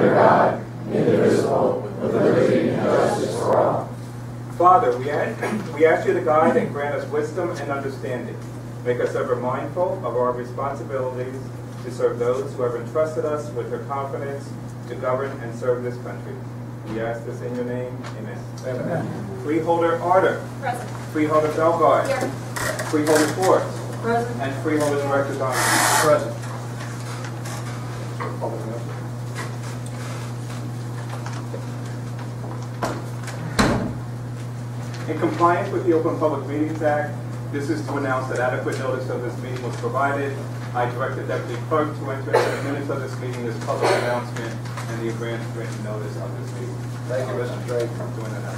under God, indivisible, with liberty and justice for all. Father, we ask you to guide and grant us wisdom and understanding. Make us ever mindful of our responsibilities to serve those who have entrusted us with their confidence to govern and serve this country. We ask this in your name. Amen. Amen. Freeholder Arter. Present. Freeholder Belgard. Here. Freeholder Ford. Present. And Freeholder Director Donner. Present. In compliance with the Open Public Meetings Act, this is to announce that adequate notice of this meeting was provided. I direct the Deputy Clerk to enter into the minutes of this meeting this public announcement and the written notice of this meeting. Thank you, Mr. Drake. I'm doing that now.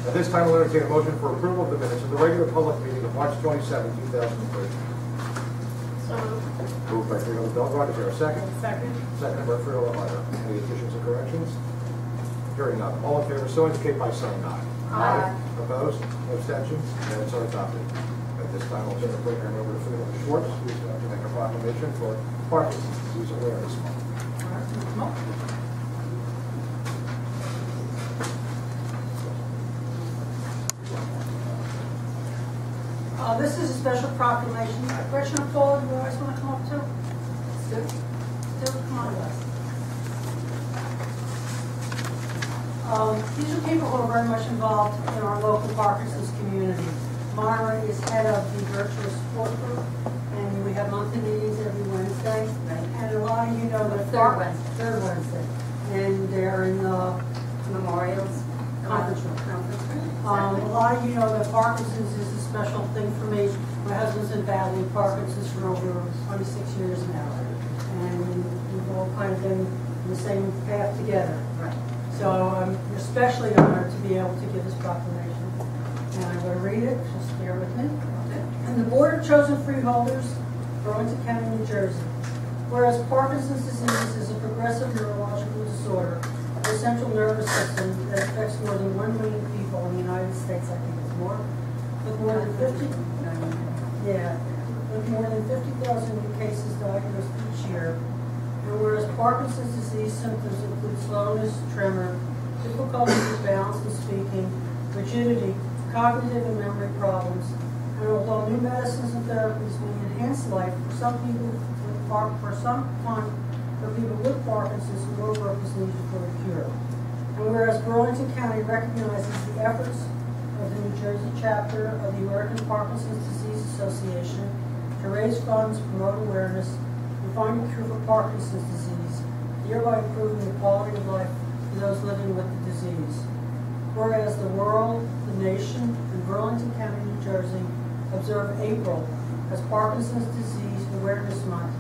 At this time, we'll entertain a motion for approval of the minutes of the regular public meeting of March 27, 2013. So moved. Moved by Freeholder Belgard. Is there a second? Second. Second by Freeholder Arter. Any additions or corrections? Hearing none. All in favor, so indicate by saying aye. Aye. Opposed? Abstentions? Minutes are adopted. At this time, I'll turn the program over to Freeholder Schwartz, who's going to make a proclamation for Parkinson's Disease Awareness Month. This is a special proclamation. Commissioner Paul, you guys want to come up too? Stu? Stu, come on, guys. These are people who are very much involved in our local Parkinson's community. Myra is head of the virtual support group, and we have monthly meetings every Wednesday. Right. And a lot of you know that third Wednesday, and they're in the Memorials. conference room. A Exactly. lot of you know that Parkinson's is a special thing for me. My husband's been battling Parkinson's for over 26 years now, and we've all kind of been in the same path together. Right. So I'm especially honored to be able to give this proclamation. And I'm going to read it, just bear with me. And the Board of Chosen Freeholders, Burlington County, New Jersey. Whereas Parkinson's disease is a progressive neurological disorder of the central nervous system that affects more than 1 million people in the United States, I think it's more, with more than 50,000 new cases diagnosed each year. And whereas Parkinson's disease symptoms include slowness, tremor, difficulty with balance and speaking, rigidity, cognitive and memory problems, and although new medicines and therapies may enhance life, for some people with Parkinson's, more work is needed for a cure. And whereas Burlington County recognizes the efforts of the New Jersey chapter of the American Parkinson's Disease Association to raise funds, promote awareness, and find a cure for Parkinson's disease, thereby improving the quality of life for those living with the disease. Whereas the world, the nation, and Burlington County, New Jersey observe April as Parkinson's Disease Awareness Month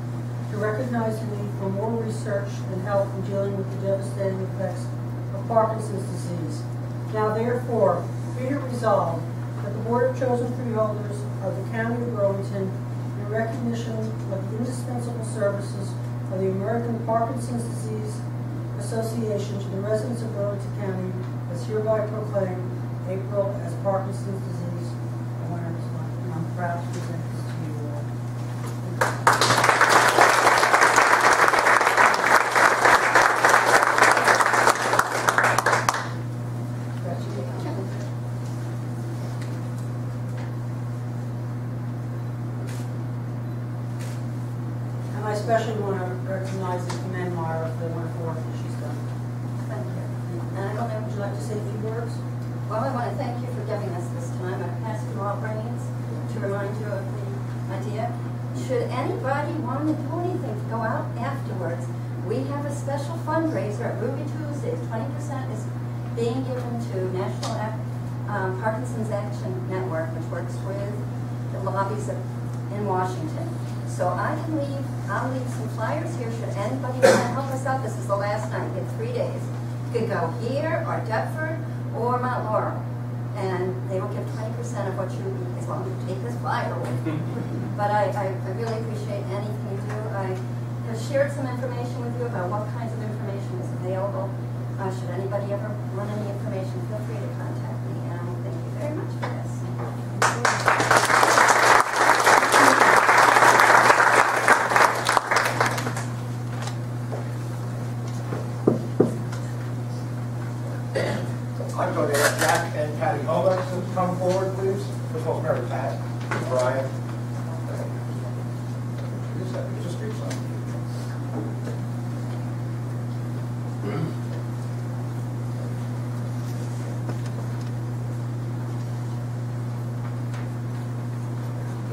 to recognize the need for more research and help in dealing with the devastating effects of Parkinson's disease. Now therefore, be it resolved that the Board of Chosen Freeholders of the County of Burlington, in recognition of the indispensable services of the American Parkinson's Disease Association to the residents of Burlington County, is hereby proclaim April as Parkinson's Disease Awareness Month. And I'm proud to present this to you all. And I especially want to recognize and commend Myra for the wonderful work that she's done. Thank you. And I don't know, would you like to say a few words? Well, I want to thank you for giving us this time. I passed you all brains to remind you of the idea. Should anybody want to do anything to go out afterwards, we have a special fundraiser at Ruby Tuesdays. 20% is being given to National Parkinson's Action Network, which works with the lobbies in Washington. So I'll leave some flyers here should anybody want to help us out. This is the last night. You get 3 days. You could go here or Deptford or Mount Laurel. And they will give 20% of what you eat as long as you take this flyer away. But I really appreciate anything you do. I have shared some information with you about what kinds of information is available. Should anybody ever want any information, feel free to contact me. And I thank you very much for this. Brian. Thank you. Here's a street sign.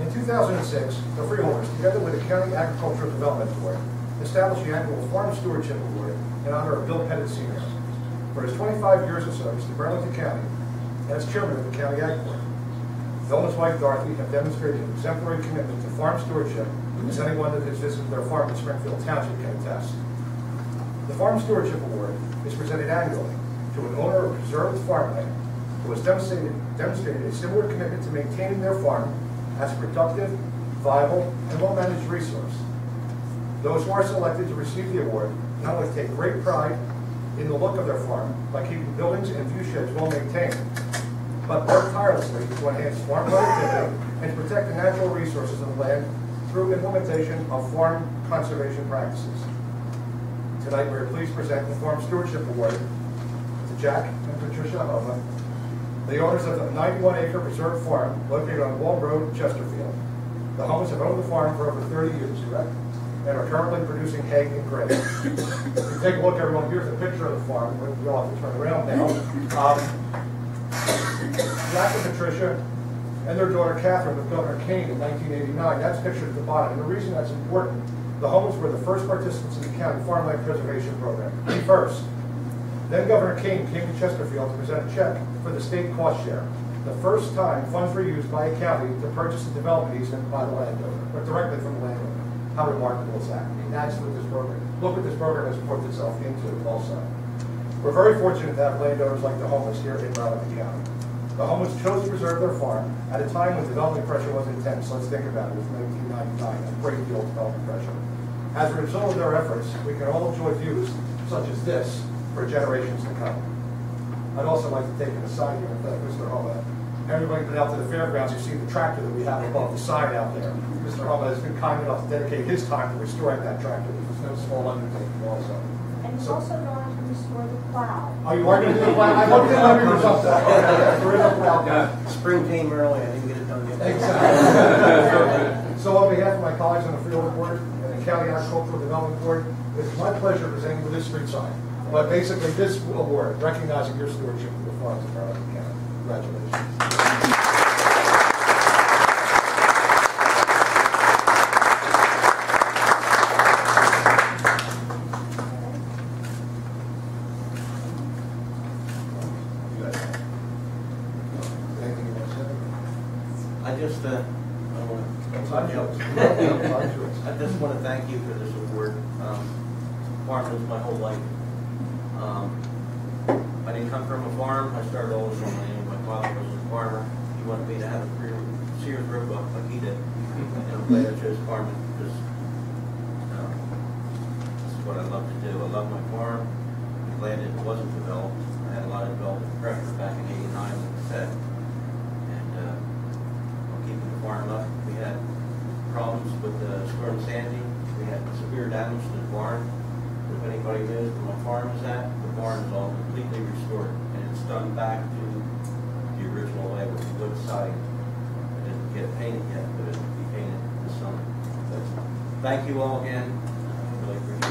In 2006, the Freeholders, together with the County Agricultural Development Board, established the annual Farm Stewardship Award in honor of Bill Pettit Sr. for his 25 years of service to Burlington County as chairman of the County Ag Board. Bill and his wife Dorothy have demonstrated an exemplary commitment to farm stewardship, as anyone that has visited their farm in Springfield Township can attest. The Farm Stewardship Award is presented annually to an owner of preserved farmland who has demonstrated a similar commitment to maintaining their farm as a productive, viable, and well-managed resource. Those who are selected to receive the award not only take great pride in the look of their farm by keeping buildings and view sheds well maintained, but work tirelessly to enhance farm productivity and to protect the natural resources of the land through implementation of farm conservation practices. Tonight we are pleased to present the Farm Stewardship Award to Jack and Patricia Homa, the owners of the 91-acre preserved farm located on Wall Road, Chesterfield. The Homas have owned the farm for over 30 years, correct? And are currently producing hay and grain. If you take a look, everyone, here's a picture of the farm. We'll have to turn around now. Jack and Patricia and their daughter Catherine with Governor Kane in 1989. That's pictured at the bottom. And the reason that's important, the Homas were the first participants in the county farmland preservation program. First. Then Governor Kane came to Chesterfield to present a check for the state cost share. The first time funds were used by a county to purchase a development easement by the landowner, or directly from the landowner. How remarkable is that? I mean, that's what this program, look what this program has worked itself into also. We're very fortunate to have landowners like the Homas here in Burlington County. The Homas chose to preserve their farm at a time when development pressure was intense. Let's think about it. It was 1999, a great deal of development pressure. As a result of their efforts, we can all enjoy views such as this for generations to come. I'd also like to take an aside here and thank Mr. Homa. Everybody been out to the fairgrounds, you've seen the tractor that we have above the sign out there. Mr. Homa has been kind enough to dedicate his time to restoring that tractor. It's no small undertaking also. And he's also going to restore the plow. Oh, you are going to do the plow? I hope you let me result that. Okay, we're in the plow now. Spring came early, I didn't get it done yet. Exactly. So on behalf of my colleagues on the Freeholder Board and the County Agricultural Development Board, it is my pleasure presenting with this street sign. But basically this award recognizing your stewardship of the farms of Burlington County. Congratulations. I just want to thank you for this award. Farming was my whole life. I didn't come from a farm. I started all this on my own. My father was a farmer. He wanted me to have a career with Sears Roebuck like he did. And I'm glad I chose farming because this is what I love to do. I love my farm. I'm glad it wasn't developed. I had a lot of development pressure back in '89, like I said. And I'm keeping the farm up. We had problems with Storm Sandy. We had severe damage to the barn. If anybody knows where my farm is at, the barn is all completely restored. And it's done back to the original way with wood siding. I didn't get it painted yet, but it'll be painted this summer. But thank you all again. I really appreciate it.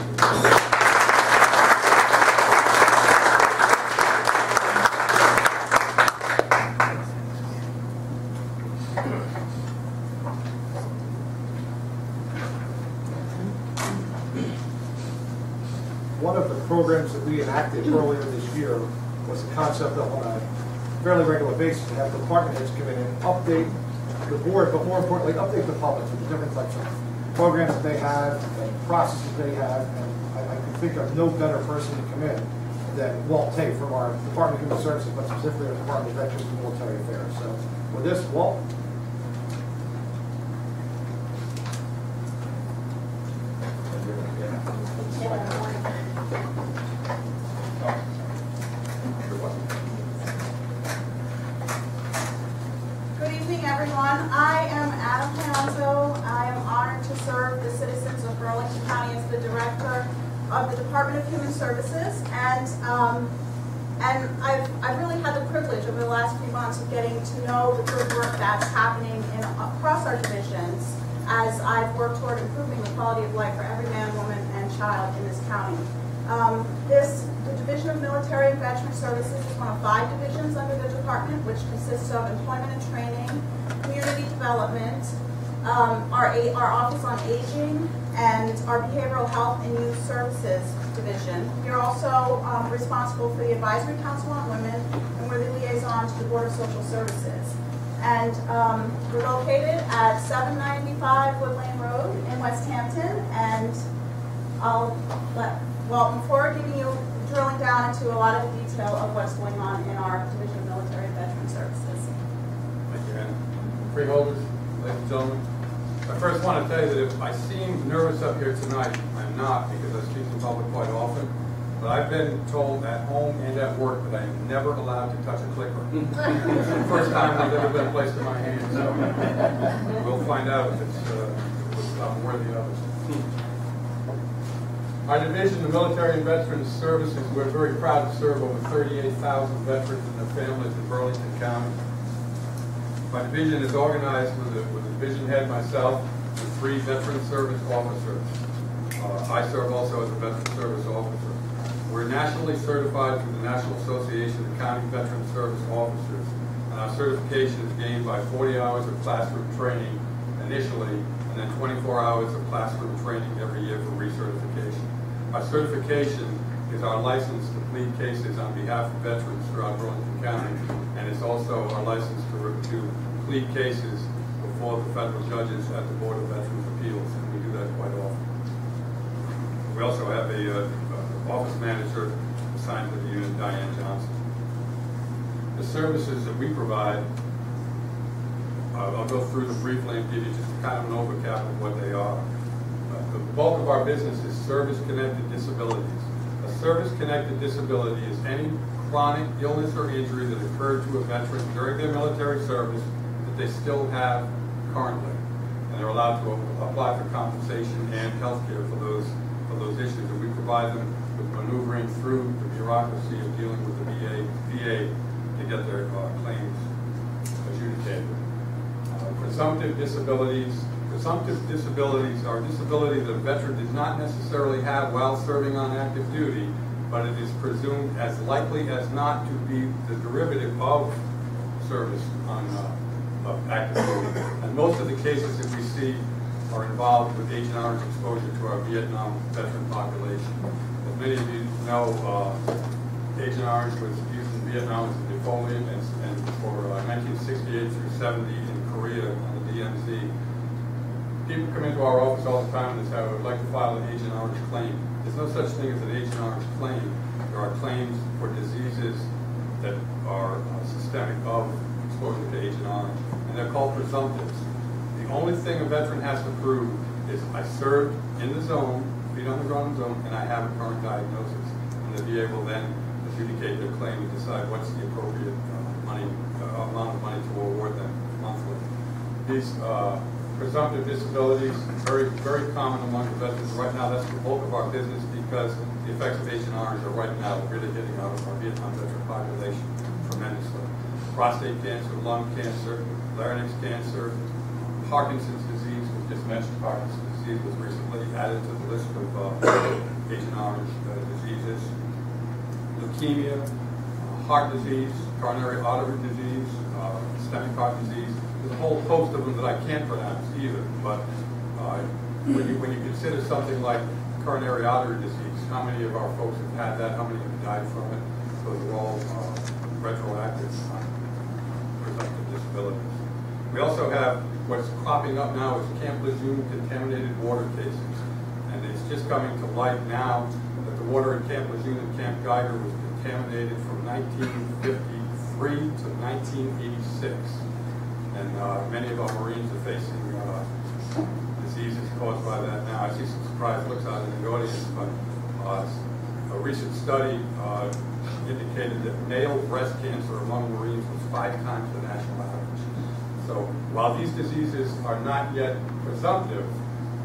One of the programs that we enacted earlier this year was the concept of on a fairly regular basis to have department heads come in and update the board, but more importantly, update the public with the different types of programs that they have and processes they have. And I can think of no better person to come in than Walt Tate from our Department of Human Services, but specifically our Department of Veterans and Military Affairs. So with this, Walt. Good evening, everyone. I am Adam Panzo. I am honored to serve the citizens of Burlington County as the Director of the Department of Human Services. And And I've really had the privilege over the last few months of getting to know the good work that's happening across our divisions as I've worked toward improving the quality of life for every man, woman, and child in this county. The Division of Military and Veteran Services is one of 5 divisions under the department, which consists of employment and training, community development, our Office on Aging, and our Behavioral Health and Youth Services Division. We are also responsible for the Advisory Council on Women, and we're the liaison to the Board of Social Services. And we're located at 795 Wood Lane Road in West Hampton, and before drilling down into a lot of the detail of what's going on in our Division of Military and Veteran Services. Thank you, Ann. Freeholders, ladies and gentlemen. I first want to tell you that if I seem nervous up here tonight, I'm not, because I speak in public quite often. But I've been told at home and at work that I am never allowed to touch a clicker. It's the first time I've ever been placed in my hands. So we'll find out if I'm worthy of it. Our division, the Military and Veterans Services, we're very proud to serve over 38,000 veterans and their families in Burlington County. My division is organized with a division head, myself, and 3 veteran service officers. I serve also as a veteran service officer. We're nationally certified through the National Association of County Veteran Service Officers, and our certification is gained by 40 hours of classroom training initially, and then 24 hours of classroom training every year for recertification. Our certification is our license to plead cases on behalf of veterans throughout Burlington County, and it's also our license to plead cases before the federal judges at the Board of Veterans Appeals, and we do that quite often. We also have a office manager assigned to the unit, Diane Johnson. The services that we provide, I'll go through them briefly and give you just kind of an overview of what they are. The bulk of our business is service-connected disabilities. A service-connected disability is any chronic illness or injury that occurred to a veteran during their military service that they still have currently. And they're allowed to apply for compensation and health care for those issues. And we provide them with maneuvering through the bureaucracy of dealing with the VA to get their claims adjudicated. Presumptive disabilities. Presumptive disabilities are disabilities that a veteran did not necessarily have while serving on active duty, but it is presumed as likely as not to be the derivative of service on active duty. And most of the cases that we see are involved with Agent Orange exposure to our Vietnam veteran population. As many of you know, Agent Orange was used in Vietnam as a defoliant, and for 1968 through 70 in Korea on the DMZ. People come into our office all the time and say, I would like to file an Agent Orange claim. There's no such thing as an Agent Orange claim. There are claims for diseases that are systemic of exposure to Agent Orange, and they're called presumptives. The only thing a veteran has to prove is I served in the zone, feet on the ground zone, and I have a current diagnosis. And the VA will then adjudicate their claim and decide what's the appropriate amount of money to award them monthly. These presumptive disabilities, very, very common among the veterans. Right now, that's the bulk of our business because the effects of Agent Orange are right now really hitting our Vietnam veteran population tremendously. Prostate cancer, lung cancer, larynx cancer, Parkinson's disease, we just mentioned Parkinson's disease was recently added to the list of Agent Orange diseases. Leukemia, heart disease, coronary artery disease, systemic heart disease. There's a whole host of them that I can't pronounce either, but when you consider something like coronary artery disease, how many of our folks have had that, how many have died from it? Those are all retroactive presumptive disabilities. We also have what's cropping up now is Camp Lejeune contaminated water cases. And it's just coming to light now that the water at Camp Lejeune and Camp Geiger was contaminated from 1953 to 1986. And many of our Marines are facing diseases caused by that now. I see some surprised looks out in the audience, but a recent study indicated that male breast cancer among Marines was 5 times the national average. So while these diseases are not yet presumptive,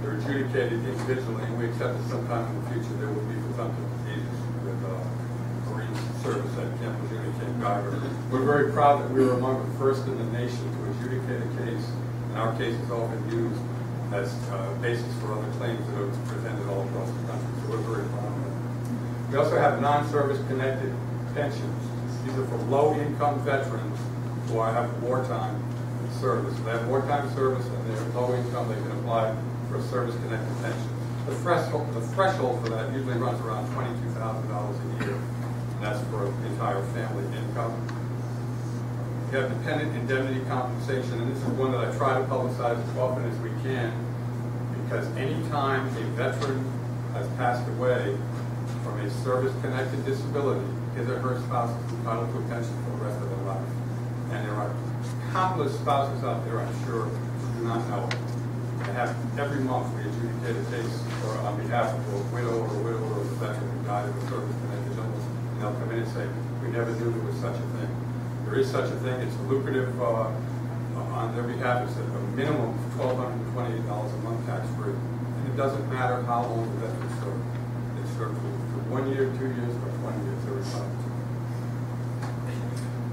they're adjudicated individually, and we accept that sometime in the future there will be presumptive diseases with Marines service at Camp Lejeune and Cape Geiger. We're very proud that we were among the first in the nation to adjudicate a case, and our case is often used as basis for other claims that are presented all across the country. So we're very proud of that. We also have non-service connected pensions. These are for low-income veterans who have wartime service. They have wartime service and they're low income, they can apply for a service-connected pension. The threshold for that usually runs around $22,000 a year, and that's for the entire family income. We have dependent indemnity compensation, and this is one that I try to publicize as often as we can, because any time a veteran has passed away from a service-connected disability, his or her spouse is entitled to a pension for the rest of their life. And there are countless spouses out there, I'm sure, who do not know. And have every month we adjudicate a case on behalf of a widow or a widower of a veteran who died of a service-connected illness. And they'll come in and say, we never knew there was such a thing. There is such a thing. It's lucrative on their behalf. It's a minimum of $1,228 a month tax-free. And it doesn't matter how long the veteran served. They served for 1 year, 2 years, or 20 years. They're retired.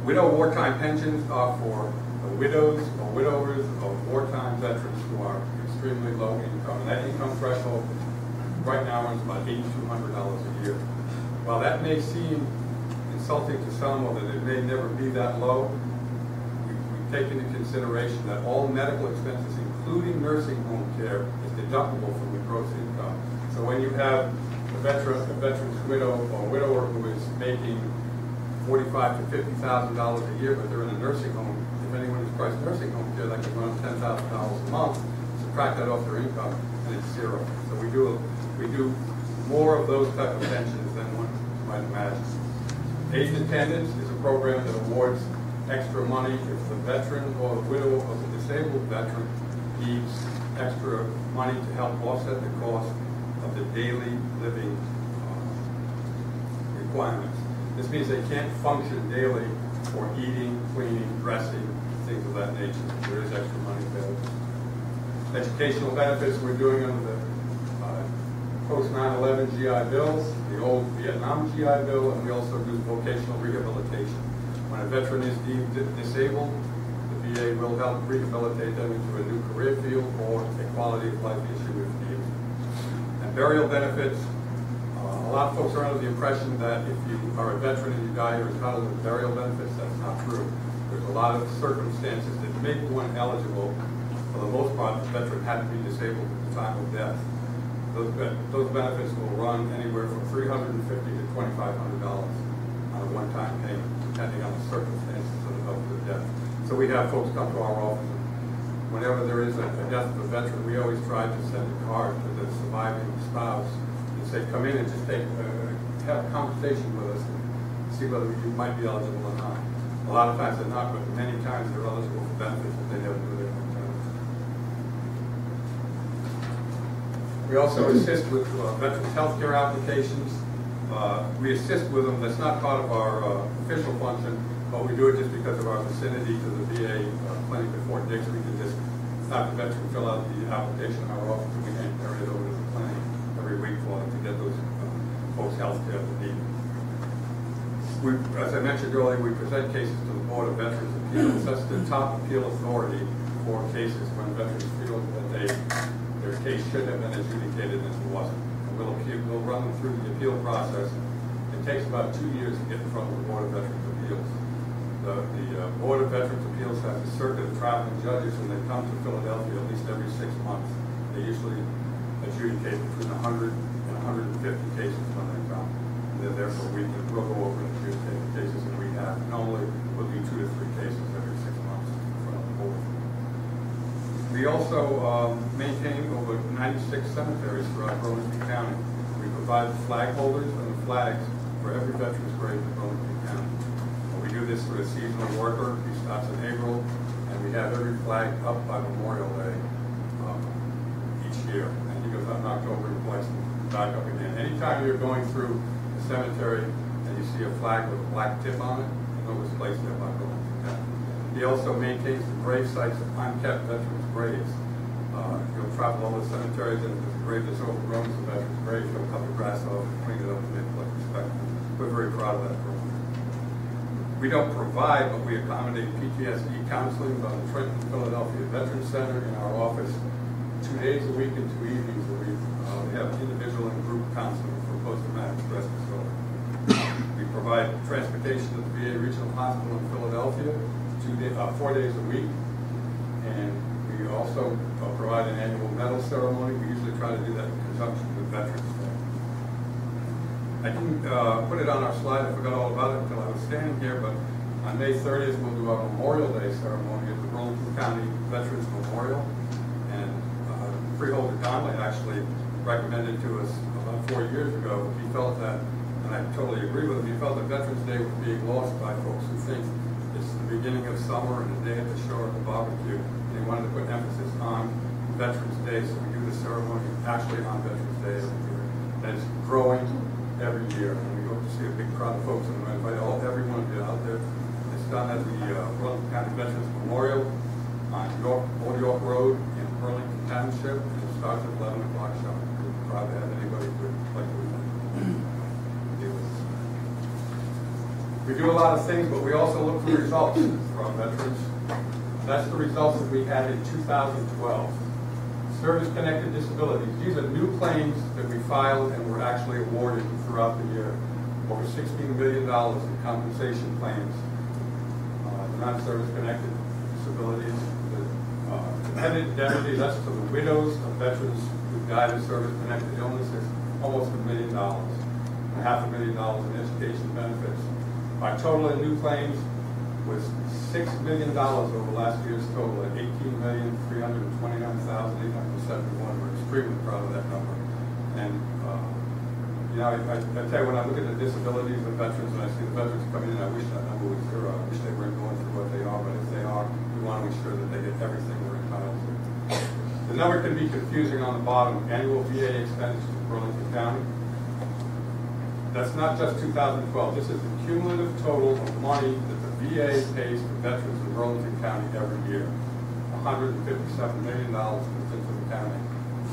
Widow wartime pensions are for the widows or widowers of wartime veterans who are extremely low income. And that income threshold right now is about $8,200 a year. While that may seem insulting to some, or that it may never be that low, we take into consideration that all medical expenses, including nursing home care, is deductible from the gross income. So when you have a veteran's widow or widower who is making $45,000 to $50,000 a year, but they're in a nursing home, if anyone has priced nursing home care, that can run $10,000 a month. Subtract that off their income, and it's zero. So we do more of those type of pensions than one might imagine. Age Dependence is a program that awards extra money if the veteran or the widow of the disabled veteran needs extra money to help offset the cost of the daily living requirements. This means they can't function daily for eating, cleaning, dressing, things of that nature. There is extra money available. Educational benefits we're doing under the post 9/11 GI Bill, the old Vietnam GI Bill, and we also do vocational rehabilitation. When a veteran is deemed disabled, the VA will help rehabilitate them into a new career field or a quality of life issue if needed. And burial benefits. A lot of folks are under the impression that if you are a veteran and you die, you're entitled to burial benefits. That's not true. There's a lot of circumstances that make one eligible. For the most part, the veteran had to be disabled at the time of death. Those benefits will run anywhere from $350 to $2,500 on a one-time payment, depending on the circumstances of the death. So we have folks come to our office, and whenever there is a death of a veteran, we always try to send a card to the surviving spouse and say, come in and just have a conversation with us and see whether you might be eligible or not. A lot of times they're not, but many times they're eligible for benefits if they never do their own time. We also assist with veterans' health care applications. We assist with them. That's not part of our official function, but we do it just because of our vicinity to the VA clinic at Fort Dix. We can just have the veteran fill out the application in our office, and we can carry it over to the clinic every week for them to get those folks' health care that need. As I mentioned earlier, we present cases to the Board of Veterans Appeals. That's the top appeal authority for cases when veterans feel that their case should have been adjudicated and it wasn't. And we'll run them through the appeal process. It takes about 2 years to get in front of the Board of Veterans Appeals. The Board of Veterans Appeals has a circuit of traveling judges, and they come to Philadelphia at least every 6 months. They usually adjudicate between 100 and 150 cases when they come. And they're there for a week, and we'll go over and adjudicate the cases that we have. Normally, we'll do 2 to 3 cases every 6 months in front of the board. We also maintain over 96 cemeteries throughout Burlington County. We provide the flag holders and the flags for every veteran's grave in Burlington County. We do this through a seasonal worker. He starts in April, and we have every flag up by Memorial Day each year. And he goes out in October and places them back up again. Anytime you're going through the cemetery and you see a flag with a black tip on it, you know it's placed there by Burlington County. He also maintains the grave sites of unkept veterans' graves. He'll travel all the cemeteries, and if the grave is overgrown, it's a veteran's grave, he'll cut the grass off and clean it up and make it look respectful. We're very proud of that program. We don't provide, but we accommodate PTSD counseling by the Trenton Philadelphia Veterans Center in our office 2 days a week and 2 evenings a week. We have individual and group counseling for post-traumatic stress disorder. We provide transportation to the VA Regional Hospital in Philadelphia 4 days a week. And we also provide an annual medal ceremony. We usually try to do that in conjunction with Veterans Day. I didn't put it on our slide. I forgot all about it until I was standing here, but on May 30th, we'll do our Memorial Day ceremony at the Burlington County Veterans Memorial. And Freeholder Donnelly actually recommended to us about 4 years ago. He felt that, and I totally agree with him, he felt that Veterans Day was being lost by folks who think it's the beginning of summer and a day at the shore at the barbecue. And he wanted to put emphasis on Veterans Day, so we do the ceremony actually on Veterans Day every year. And it's growing every year, and we hope to see a big crowd of folks, and I invite everyone to get out there. It's done at the Burlington County Veterans Memorial on Old York Road in Burlington Township, and it starts at 11 o'clock sharp. We're proud to have anybody who would like to do this. We do a lot of things, but we also look for results for our veterans. That's the results that we had in 2012. Service-connected disabilities. These are new claims that we filed and were actually awarded throughout the year. Over $16 million in compensation claims. The non-service-connected disabilities. The dependent indemnity, that's to the widows of veterans who died of service-connected illnesses, almost $1 million. And $500,000 in education benefits. Our total in new claims was $6 million over last year's total at $18,329,871. We're extremely proud of that number. And you know, I tell you, when I look at the disabilities of veterans and I see the veterans coming in, I wish that number was zero. I wish they weren't going through what they are, but if they are, we want to ensure that they get everything they're entitled to. The number can be confusing on the bottom. Annual VA expenditures in Burlington County. That's not just 2012. This is the cumulative total of money that the VA pays for veterans in Burlington County every year. $157 million comes into the county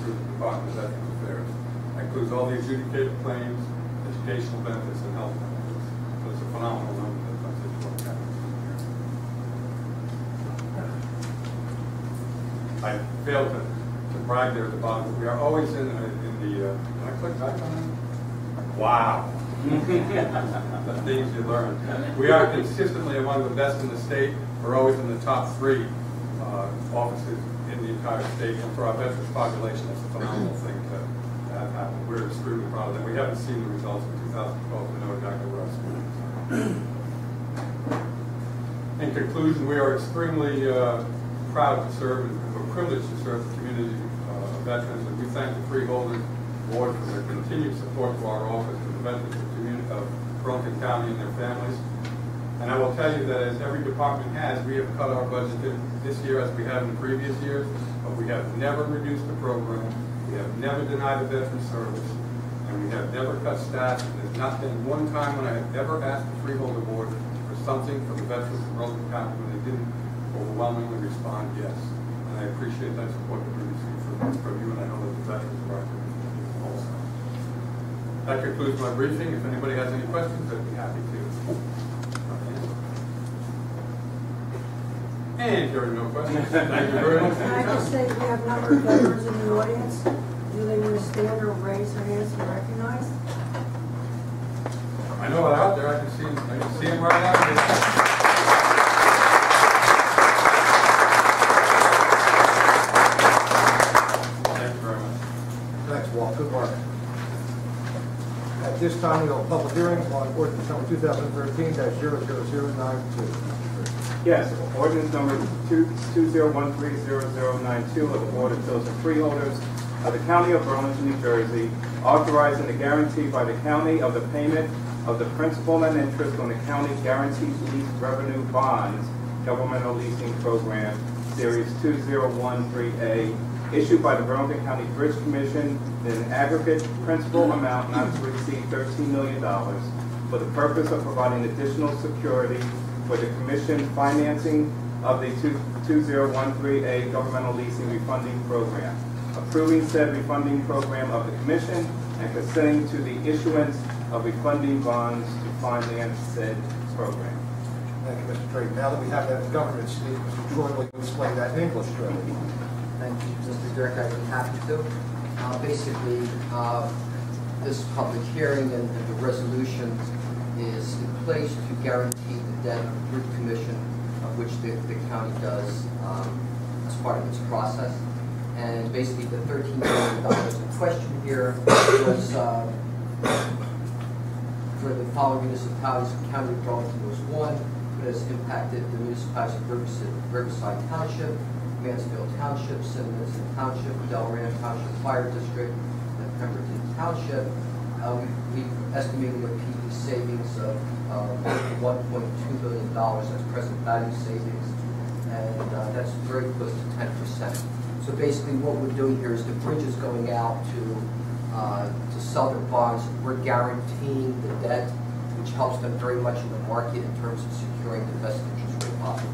through the Department of Veterans Affairs. That includes all the adjudicated claims, educational benefits, and health benefits. So it's a phenomenal number that comes into our county. I failed to brag there at the bottom, but we are always in the can I click back on that? Wow. The things you learn. We are consistently among the best in the state. We're always in the top 3 offices in the entire state. And for our veterans population, it's a phenomenal thing to have happened. We're extremely proud of that. We haven't seen the results in 2012 to know exactly where our school is. In conclusion, we are extremely proud to serve and we're privileged to serve the community of veterans. And we thank the Freeholder Board for their continued support to our office and the veterans of Burlington County and their families. And I will tell you that as every department has, we have cut our budget this year as we have in previous years, but we have never reduced the program, we have never denied a veteran service, and we have never cut staff. And there's not been one time when I have ever asked the Freeholder Board for something from the veterans of Burlington County when they didn't overwhelmingly respond yes. And I appreciate that support that we receive from you, and I know that the veterans of our community also. That concludes my briefing. If anybody has any questions, I'd be happy to. And there are no questions. Thank you very much. Can I just say we have a number of veterans in the audience? Do they want to stand or raise their hands to recognize? I know they're out there. I can see them right out there. Thank you very much. Thanks, Walt. Good work. At this time, we have a public hearing on ordinance number 2013-00092. Yes, ordinance number 2013-0092 of the Board of Chosen Freeholders of the County of Burlington, New Jersey, authorizing the guarantee by the county of the payment of the principal and interest on the county guaranteed lease revenue bonds, governmental leasing program, series 2013A, issued by the Burlington County Bridge Commission in an aggregate principal amount not to exceed $13 million for the purpose of providing additional security for the Commission financing of the 2013A governmental leasing refunding program, approving said refunding program of the Commission, and consenting to the issuance of refunding bonds to finance said program. Thank you, Mr. Drake. Now that we have that in government speak, Mr. Troy will explain that in English to everyone. Thank you, Mr. Dirk. I'd be happy to. Basically, this public hearing and the resolution is in place to guarantee the debt of the Root Commission, of which the county does as part of its process. And basically, the $13 million in question here was for the following municipalities. The County of Burlington was one. It has impacted the municipalities of Riverside Township, Mansfield Township, Cinnamon Township, Delran Township Fire District, and Pemberton Township. We estimated a PV savings of $1.2 billion as present value savings, and that's very close to 10%. So basically what we're doing here is the bridge is going out to sell their bonds. We're guaranteeing the debt, which helps them very much in the market in terms of securing the best interest rate possible.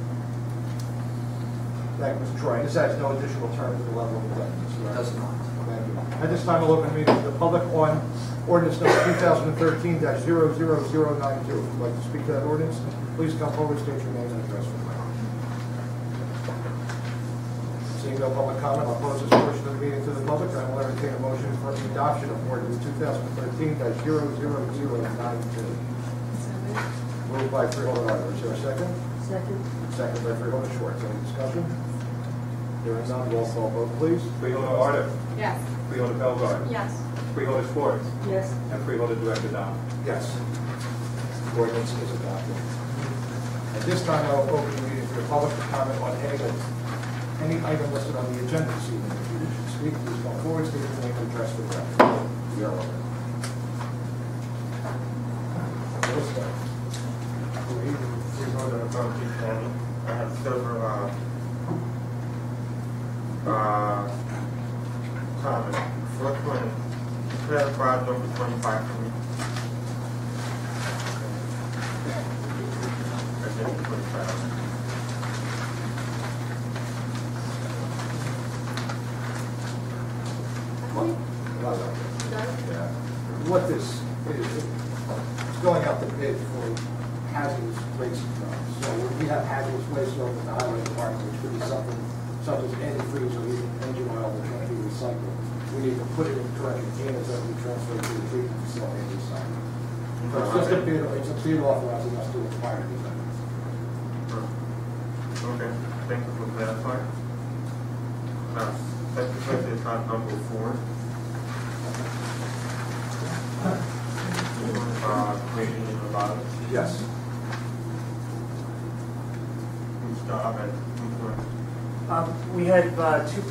Thank you, Mr. Troy. This adds no additional term to the level of debt. It does not. Thank you. At this time, I'll open the meeting to the public on ordinance number 2013-00092. If you'd like to speak to that ordinance, please come forward, state your name and address for the record. Seeing no public comment, I'll close this portion of the meeting to the public. I will entertain a motion for the adoption of ordinance 2013-00092. Moved by Freeholder Ryder. Is there a second? Second. Second by Freeholder Schwartz. Any discussion? Hearing none, roll call vote, please. Freeholder Ryder. Yes. Freeholder Bellegarde. Yes. Freeholder Schwartz. Yes. And Freeholder Director Dom. Yes. Ordinance is adopted. At this time, I will open the meeting for the public to comment on any item listed on the agenda this evening. If you wish to speak, please come forward, state your name and address for the record. We are open. Freeholder of Burlington County. I have several comments. First one, clarify number 25 for me. Again, 25. What this is, it's going out to bid for hazardous waste. So we have hazardous waste over the highway department, which could be something such as antifreeze or even engine oil that can't be recycled. We need to put it in correct containers that we transfer to the treatment facility and recycle. So it's just a bid authorizing us to acquire these items. Okay, thank you for clarifying. Second question is on number 4. Creating in the bottom. Yes. Whose job and who's doing? We had 2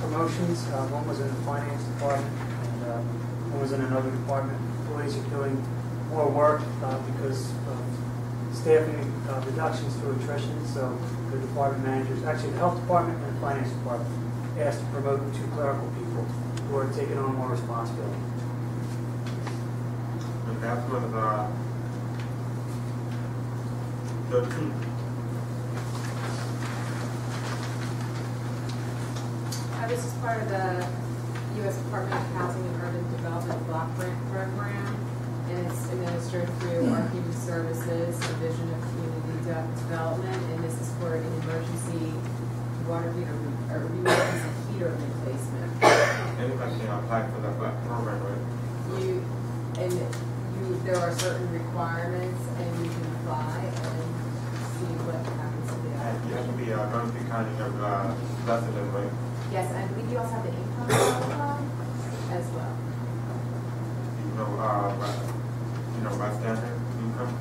promotions. One was in the finance department, and one was in another department. Employees are doing more work because of staffing reductions through attrition. So the department managers, actually the health department and the finance department, asked to promote 2 clerical people who are taking on more responsibility. And that was 13. This is part of the U.S. Department of Housing and Urban Development Block Grant Program, and it's administered through our Human Services Division of Community Development, and this is for an emergency water heater or emergency heater replacement. Anybody can apply for that program, right? There are certain requirements, and you can apply and see what happens to the And you have to be Burlington County resident, right? Yes, and we do also have the income qualify as well. By standard income?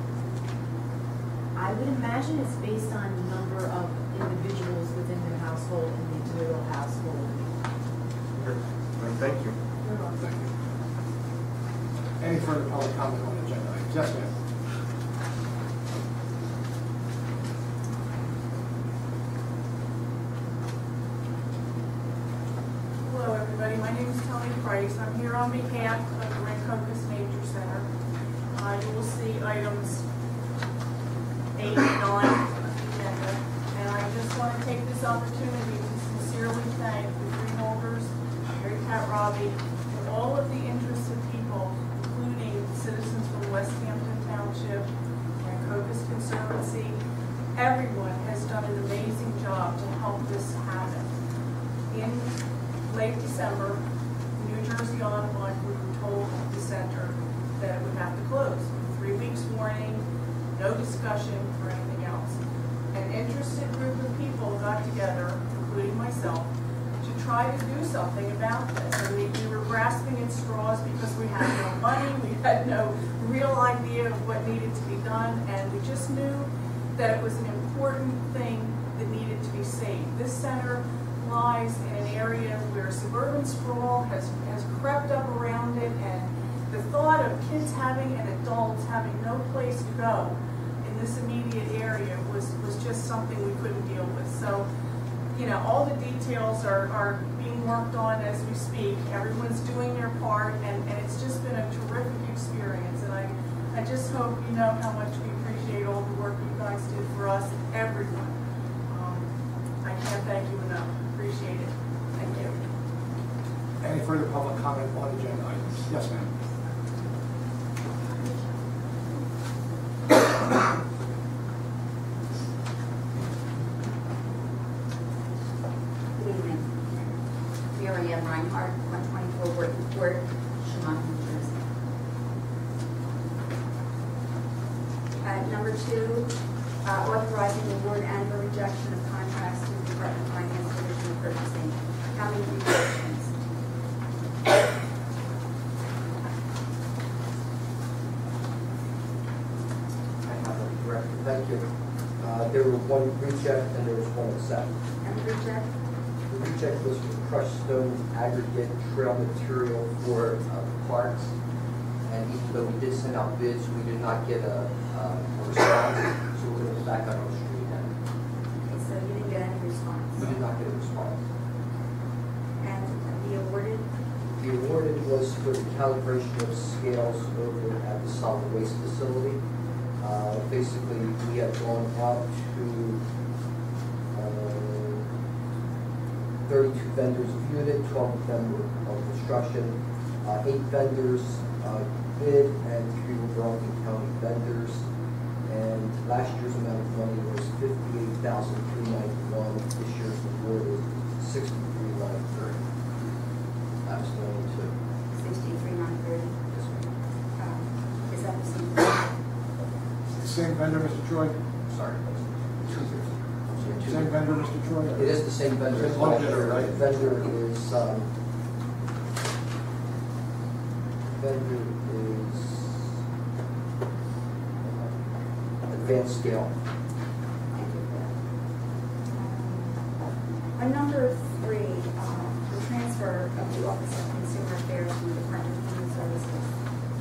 I would imagine it's based on the number of individuals within the household and the individual household. Okay. Thank you. Thank you. Any further public comment on the agenda items? Yes, ma'am. Hello, everybody. My name is Tony Price. I'm here on behalf of the Rancocas Nature Center. You will see items 8 and 9 on the agenda. And I just want to take this opportunity to sincerely thank the freeholders, Mary Pat Robbie, and all of the interested people, including citizens from West Hampton Township, Rancocas Conservancy, everyone has done an amazing job to help this happen. In late December, New Jersey Audubon, we were told at the center that it would have to close. 3 weeks warning, no discussion or anything else. An interested group of people got together, including myself, to try to do something about this. And we were grasping at straws because we had no money, we had no real idea of what needed to be done, and we just knew that it was an important thing that needed to be saved. This center lies in an area where suburban sprawl has crept up around it, and the thought of kids having and adults having no place to go in this immediate area was just something we couldn't deal with. So, you know, all the details are being worked on as we speak. Everyone's doing their part, and it's just been a terrific experience. And I just hope you know how much we appreciate all the work you guys did for us, everyone. I can't thank you enough. Appreciate it. Thank you. Any further public comment on agenda items? Yes, ma'am. Good evening. Mary Ann Reinhardt, 124 Wharton Court, Chemung, New Jersey. Number 2, authorizing the award and or rejection of contracts to the Department of Finance Division of Purchasing, county restrictions. Thank you. There were one reject and there was one accept. And the reject? The reject was for crushed stone aggregate trail material for parks. And even though we did send out bids, we did not get a response, so we're going to go back on our street now. Okay, so you didn't get any response? We did not get a response. And the awarded? The awarded was for the calibration of scales over at the solid waste facility. Basically, we have gone out to 32 vendors of unit, 12 of them were of construction, 8 vendors bid, and 3 were Burlington County vendors. And last year's amount of money was $58,391. This year's award is $63,930. That's going to 63,930. this one. Is that the same? Same vendor, Mr. Troy? Sorry. Same vendor, Mr. Troy? It is the same vendor. Same vendor, right? The vendor is Advanced Scale. Thank you for that. On number 3, the transfer of the Office of Consumer Affairs from the Department of Human Services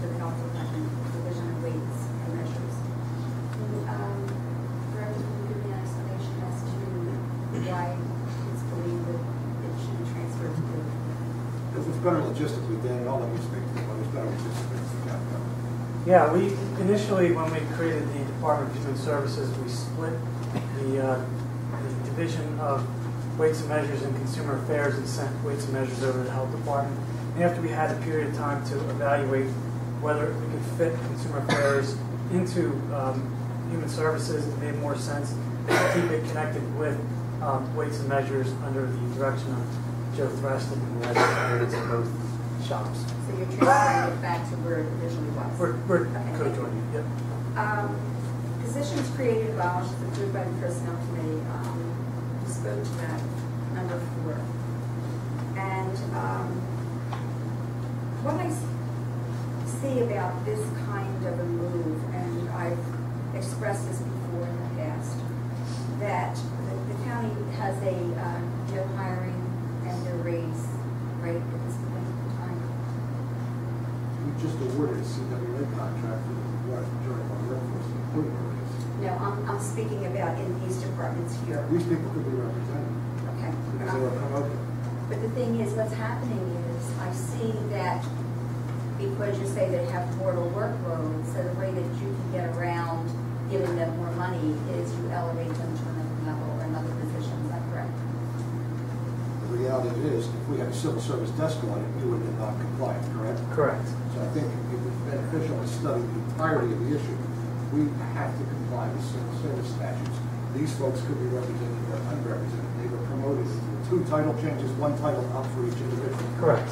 to the Health Department, Division of Weights and Measures. Director, can you give me an explanation as to why it's believed that it should be transferred to the? If it's better logistically, Dan, I'll let you speak to it, but it's better logistically. Yeah, we initially, when we created the Department of Human Services, we split the Division of Weights and Measures and Consumer Affairs and sent Weights and Measures over to the Health Department. And after we had a period of time to evaluate whether we could fit Consumer Affairs into Human Services, it made more sense to keep it connected with Weights and Measures under the direction of Joe Threston, who has experience in both shops. So you're transferring it back to where it originally was? We're Okay. co-joining, yep. Positions created while she's approved by the Personnel Committee, spoke to that, number 4. And what I see about this kind of a move, and I've expressed this before in the past, that the county has a no hiring and no raise, right, at this point in time. We just awarded a CWA contract for the majority of our workforce, including our raise. No, I'm speaking about in these departments here. These people could be represented Okay. because they were promoted. But the thing is, what's happening is, I see that because you say they have mortal workload, so the way that you can get around giving them more money is you elevate them to another level or another position. Is that correct? The reality of it is, if we had a civil service desk on it, we would have not complied, correct? Correct. So I think it would be beneficial to study the entirety of the issue. We have to comply with civil service statutes these folks could be represented or unrepresented. They were promoted. 2 title changes, 1 title up for each individual. Correct.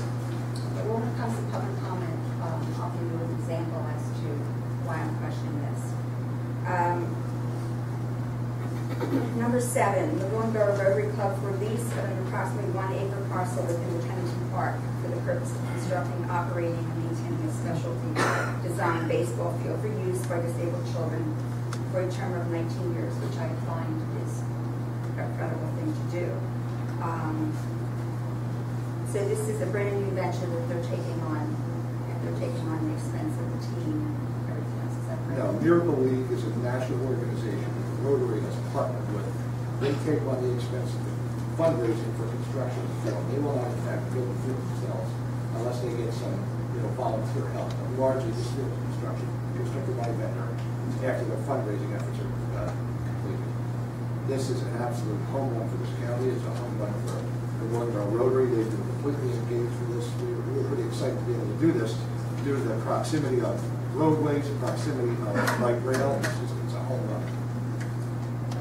When it comes to public comment, I'll give you an example as to why I'm questioning this. Number 7, the Willingboro Rotary Club for lease of an approximately 1-acre parcel within the Kennington Park for the purpose of constructing, operating, and maintaining a specialty design baseball field for use by disabled children for a term of 19 years, which I find is a credible thing to do. So this is a brand new venture that they're taking on, and they're taking on the expense of the team and everything else. Is that correct? No, Miracle League is a national organization that the Rotary has partnered with. They take on the expense of fundraising for construction of the field. They will not, in fact, build the field themselves unless they get some, volunteer help. But largely, this field is constructed by a vendor after the fundraising efforts are completed. This is an absolute home run for this county. It's a home run for the Willingboro Rotary. They've been completely engaged with this. We were pretty excited to be able to do this due to the proximity of roadways, the proximity of light rail. It's a home run.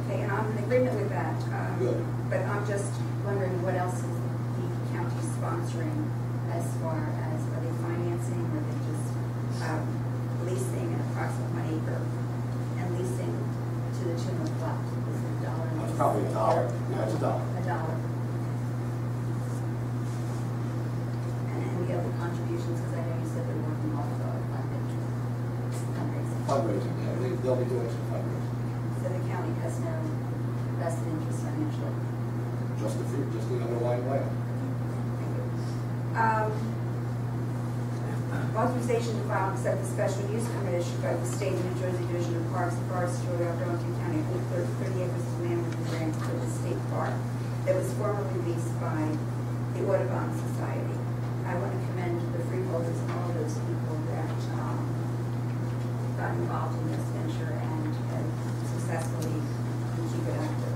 Okay, and I'm in agreement with that. Good. But I'm just wondering what else is the county sponsoring as far as, are they financing or are they just leasing an approximate 1 acre and leasing to the tune of what? Is it $1? It's probably $1. Yeah, it's $1. $1. And any other contributions, because I know you said they're working off of fundraising. Fundraising, yeah. They'll be doing some fundraising. So the county has no vested interest financially. Just the underlying land. Authorization to file and accept the special use permit issued by the State of New Jersey Division of Parks and Forests throughout Burlington County for 30 acres of land within the grant for the state park that was formerly leased by the Audubon Society. I want to commend the freeholders and all those people that got involved in this venture and successfully keep it active.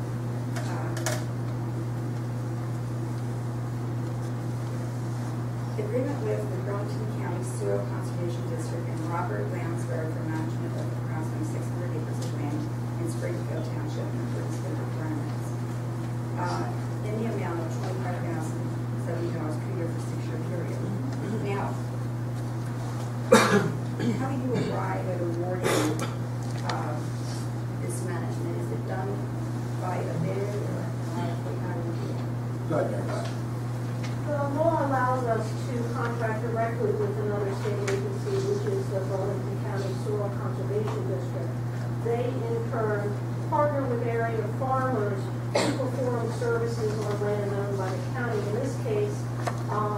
Agreement with the Burlington County Soil Conservation District and Robert Lounsbury for management of approximately 600 acres of land in Springfield Township and Burlington requirements. In the amount of $25,070 per year for a 6-year period. Now, how do you arrive at awarding this management? Is it done by a bid or how do you do it? Go ahead, Mary. The law allows us to contract directly with another state agency, which is the Burlington County Soil Conservation District. They, in turn, partner with area farmers to perform services on land owned by the county. In this case,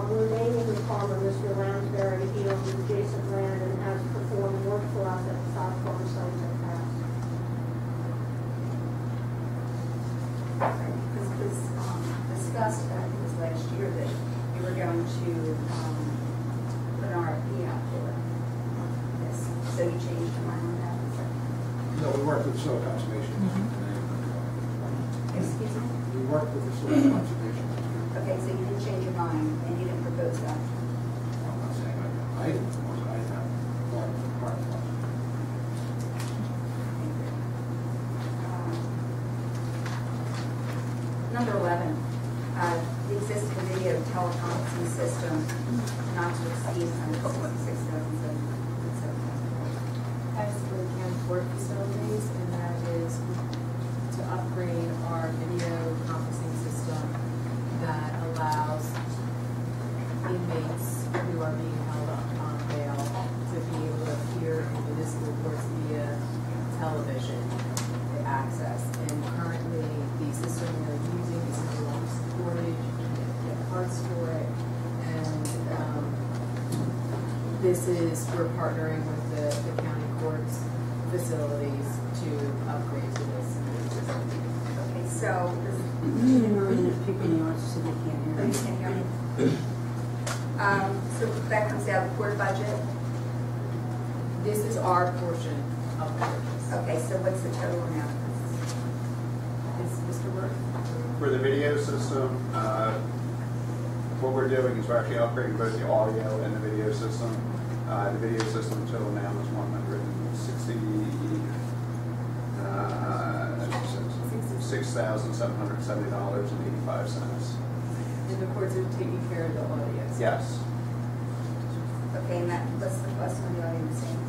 we're naming the farmer, Mr. Lounsbury. He owns adjacent land and has performed work for us at the South Farm site in the past. This was discussed, I think it was last year, that you were going to put an RFP out for this. So you changed your mind on that? No, we worked with soil conservation. Excuse me? We worked with the soil conservation. Okay, so you didn't change your mind and you didn't propose that? I'm not saying I didn't propose it. I have thought of the part of it. Number 11, the existing video teleconferencing system not to exceed $166,770. That is for the county court facilities, and that is to upgrade our video conferencing system that allows inmates who are being held up on bail to be able to appear in municipal courts via television access. And currently, the system we're using is no longer supported. You can't get parts for it. And we're partnering with the county courts facilities to upgrade to this system. Okay, so so that comes out of the court budget? This is our portion of the purchase. Okay, so what's the total amount? Is Mr. Worth? For the video system, what we're doing is we're actually upgrading both the audio and the video system. The video system total now is $160,000. $6,770.85. And the courts are taking care of the audience. Yes. Okay, and that, what's the cost on the audience scene?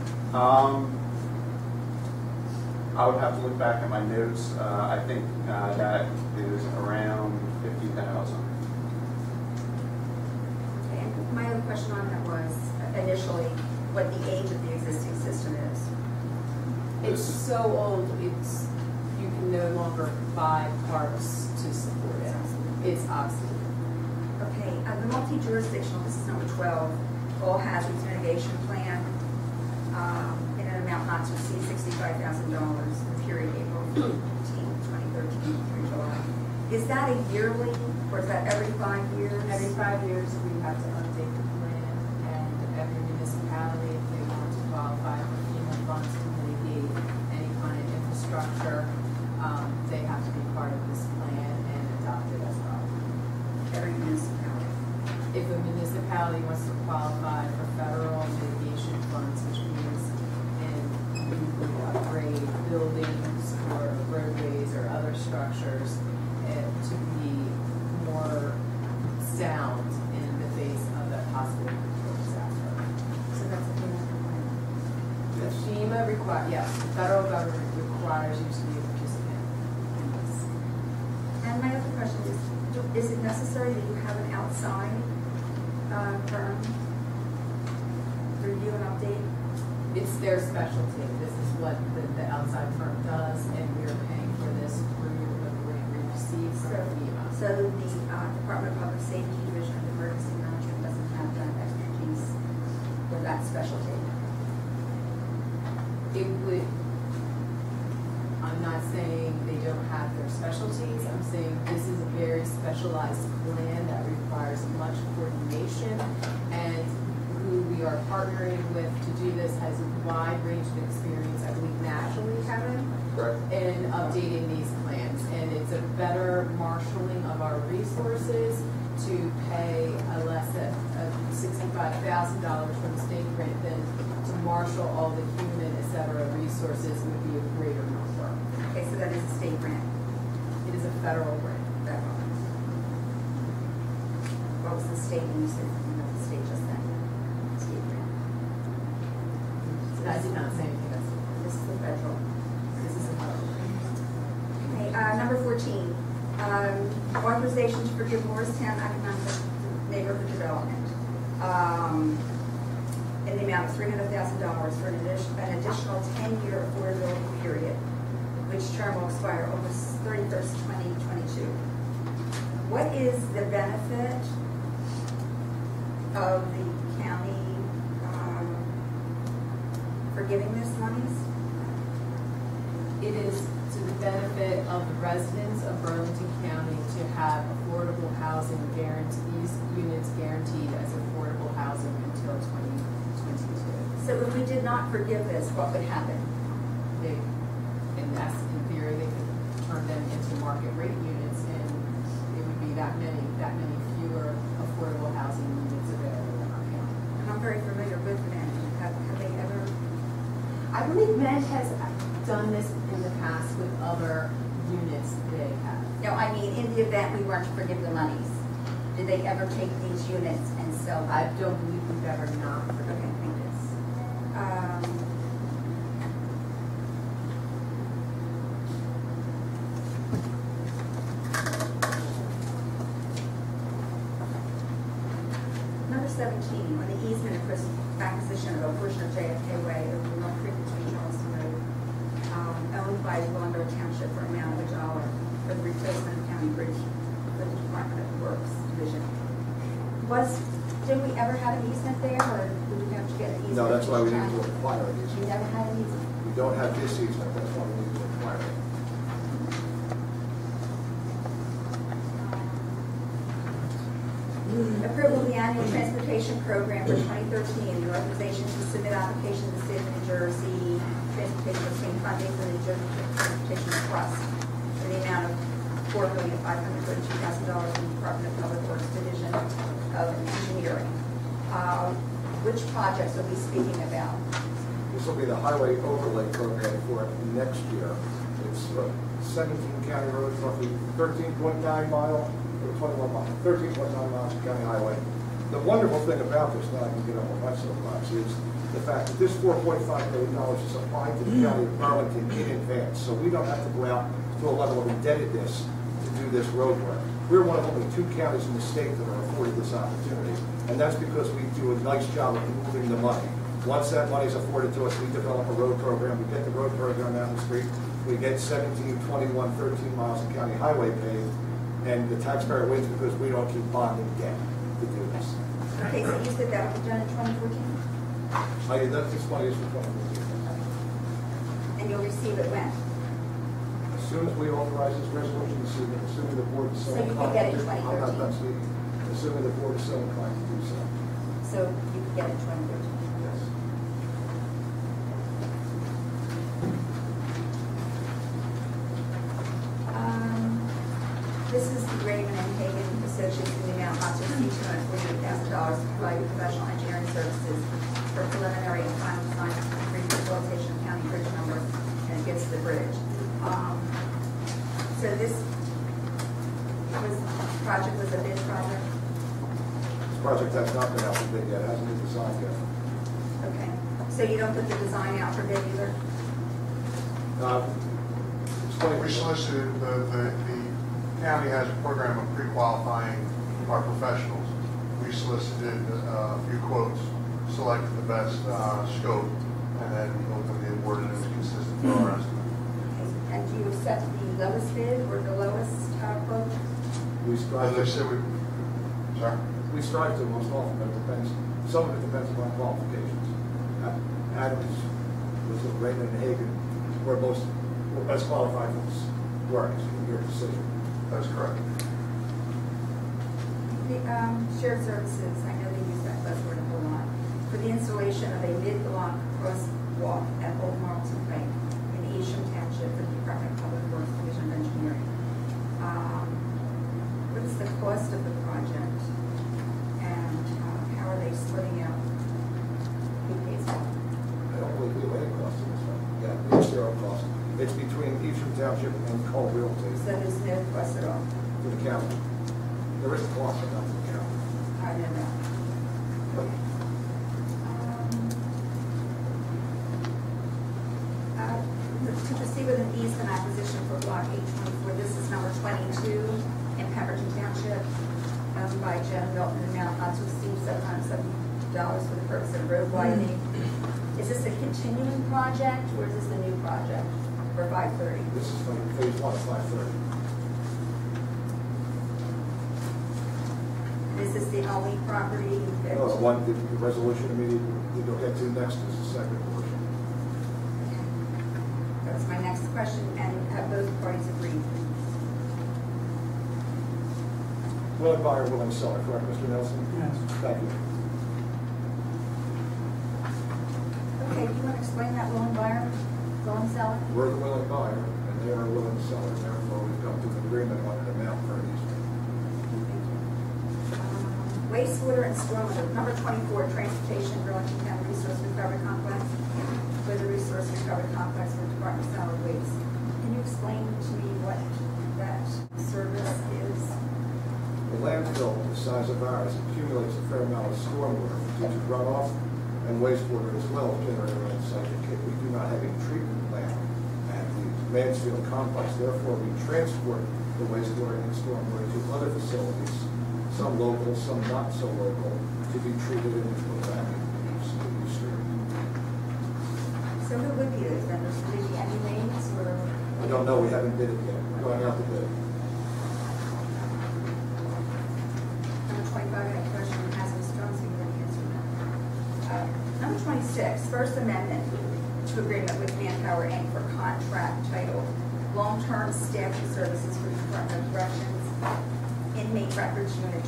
I would have to look back at my notes. I think that is around $50,000. Okay, and my other question on that was initially what the age of the existing system is. It's so old, you can no longer buy parts to support it. It's obsolete. Okay, the multi-jurisdictional, this is number 12, all hazards mitigation plan, in an amount not to exceed $65,000 in the period April 15, 2013 through July. Is that a yearly, or is that every 5 years? Every 5 years, we have to update the plan, and every municipality, if they want to qualify for FEMA funds to mitigate any kind of infrastructure, they have to be part of this plan and adopt it as well. Every municipality. If a municipality wants to qualify for federal mitigation funds, which means upgrade buildings or roadways or other structures to be more sound in the face of that possible disaster. So that's a FEMA plan. The FEMA yes, the federal government requires you to be a participant in this. And my other question is it necessary that you have an outside firm review and update? It's their specialty. This is what the outside firm does, and we're paying for this through the grant we received from FEMA. So the Department of Public Safety Division of Emergency Management doesn't have that expertise or that specialty? It would, I'm not saying they don't have their specialties, I'm saying this is a very specialized plan that requires much coordination, and who we are partnering with to do this has a wide range of experience that we naturally have in updating these plans. And it's a better marshaling of our resources to pay a less than $65,000 from the state grant than to marshal all the human, et cetera, resources would be a greater number. Okay, so that is a state grant. It is a federal grant. Federal. What was the state when you said the state just then? State grant. I did not say anything else. This is the federal. This is a federal grant. Okay, number 14, authorization to forgive Morristown Economic Neighborhood Development in the amount of $300,000 for an additional 10-year affordability period, which term will expire August 31st, 2022. What is the benefit of the county for giving this monies? It is to the benefit of the residents of Burlington County to have affordable housing guarantees, units guaranteed as affordable housing until 2022. So if we did not forgive this, what would happen? They, in theory, they could turn them into market rate units, and it would be that many fewer affordable housing units available in our county. And I'm very familiar with men. Have they ever? I believe Med has done this in the past with other units they have. No, I mean, in the event we weren't to forgive the monies, did they ever take these units and sell them? I don't believe we've ever not forgiven Okay, thank you. Number 17, on the easement of acquisition of a portion of JFK Way over the North Creek between Charleston Road, owned by Willowbrook Township for an amount of $1 for the replacement of County Bridge for the Department of Works Division. Did we ever have an easement there, or did we have to get an easement? No, that's why we each need time? to acquire it. We never had an easement. We don't have this easement, that's why we need to acquire it. Approval of the annual transportation program for 2013, the authorization to submit application to the state of New Jersey Transportation Obtain funding for the New Jersey Transportation Trust for the amount of $4,532,000 from the Department of Public Works Division of Engineering. Which projects are we speaking about? This will be the highway overlay program for next year. It's 17 county roads, roughly 13.9 mile, or 21 miles, 13.9 miles of county highway. The wonderful thing about this, now I can get up on my soapbox, is the fact that this $4.5 million is applied to the county of Burlington in advance. So we don't have to go out to a level of indebtedness to do this road work. We're one of only 2 counties in the state that are afforded this opportunity. And that's because we do a nice job of moving the money. Once that money is afforded to us, we develop a road program. We get the road program out in the street. We get 17, 21, 13 miles of county highway paved. And the taxpayer wins because we don't keep bonding debt to do this. Okay, so you said that will be done in 2014? This money is for 2014. And you'll receive it when? As soon as we authorize this resolution this evening, assuming the board is so So you can inclined get it to in do, I'm not 2013. done speaking. Assuming the board is so inclined to do so. So you can get it in 2013. Yes. This is the Raymond and Hagan Associates in the amount not to exceed $248,000 to provide professional engineering services for preliminary and final design and rehabilitation of County Bridge number, and it gets the bridge. So this project was a bid project? This project has not been out for bid yet, it hasn't been designed yet. Okay. So you don't put the design out for bid either? Explain. We solicited, the county has a program of pre-qualifying our professionals. We solicited a few quotes, selected the best scope, and then ultimately awarded it as consistent with our estimate. And do you accept the lowest bid or the lowest quote? We strive As I said, sorry? We strive to most often, but it depends, some of it depends upon qualifications. Adams was with Raymond and Hagan, were best qualified for this work, in your decision. That's correct. The shared services, I know they use that buzzword a whole lot, for the installation of a mid-block crosswalk at Old Marlton Pike in Easham Township for the Department of Public Works Division of Engineering. What is the cost of the project, and how are they splitting out who pays for it? I don't believe we have any cost in this one. Yeah, it's zero cost. It's between Easham Township and Cole Realty So there's no cost at all? for the county. There is a cost, but not for the county. I don't know. Okay. To proceed with an easement acquisition for block 824, this is number 22 in Pemberton Township, owned by Joe Milton, in amount not to exceed $770 for the purpose of road widening. Is this a continuing project, or is this a new project for 530? This is from phase 1 of 530. This is the only property that... No, the resolution immediately you'll get to next is the second portion. That's my next question, and have both parties agreed? Willing buyer, willing seller, correct, Mr. Nelson? Yes. Thank you. Okay, do you want to explain that willing buyer, willing seller? We're the willing buyer, and they are a willing seller, therefore we've come to an agreement on an amount for an easement. Wastewater and stormwater, number 24, transportation, Burlington County Resource Recovery Complex, for the Resource Recovery Complex for Department of Solid Waste. Can you explain to me what that service is? The landfill, the size of ours, accumulates a fair amount of stormwater due to runoff and wastewater as well generated on site. We do not have a treatment plant at the Mansfield complex, therefore we transport the wastewater and stormwater to other facilities, some local, some not so local, to be treated and put back in the stream. So who would be those vendors? Would they be any names, or? I don't know, we haven't bid it yet, we're going out to bid. Number 25, I have a question, and has Ms. Jones given an answer that? Number 26, First Amendment to agreement with Manpower Inc. for contract titled Long-Term Staffing Services for the Department of Corrections, Inmate Records Unit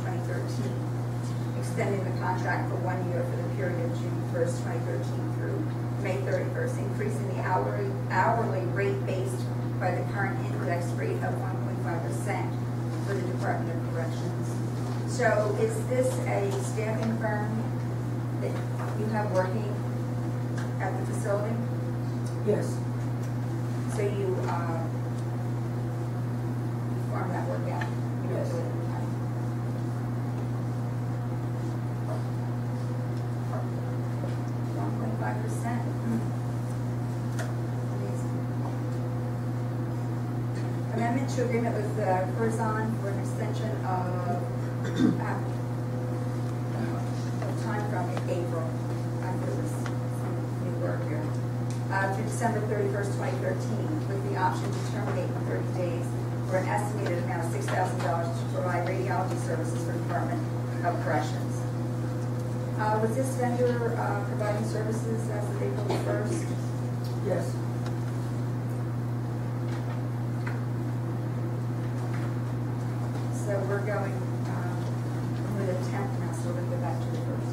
2011-2013, extending the contract for 1 year for the period of June 1st, 2013 through May 31st, increasing the hourly rate based by the current index rate of 1.5% for the Department of Corrections. So is this a staffing firm that you have working at the facility? Yes. So you farm that work out. You don't Yes. do it in the time. 1.5%. Amendment to agreement with Curzon for an extension of time from April. I think it was some new work here. To December 31st, 2013, with the option to terminate in 30 days for an estimated amount of $6,000 to provide radiology services for the Department of Corrections. Was this vendor providing services as of April 1st? Yes. So we're going with a 10th now, so we're going to go back to the 1st.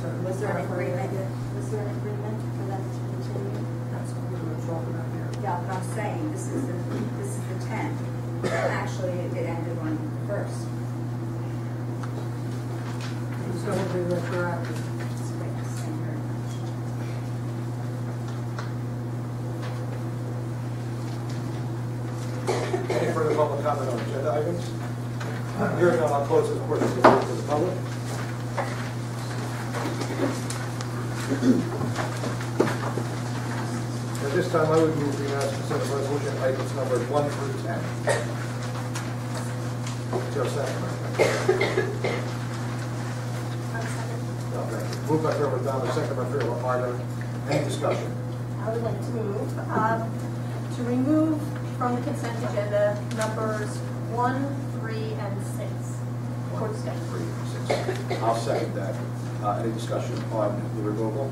So Was there an agreement? Was there an agreement for them to continue? That's what we're talking about here. Yeah, but I'm saying this is the 10th. Actually, it ended on the 1st. So it'll be retroactive. Just wait, thank you very much. Any further public comment on agenda items? Hearing none, I'll close this portion of the meeting to the public. At this time, I would move the unanimous consent of resolution items numbered 1 through 10. Is there a second? Okay. Moved by Trevor Donna, second by Freeholder. Are there any discussion? I would like to move to remove from the consent agenda numbers 1, 3, and 6. Court step. 3, 6. I'll second that. Any discussion on the removal?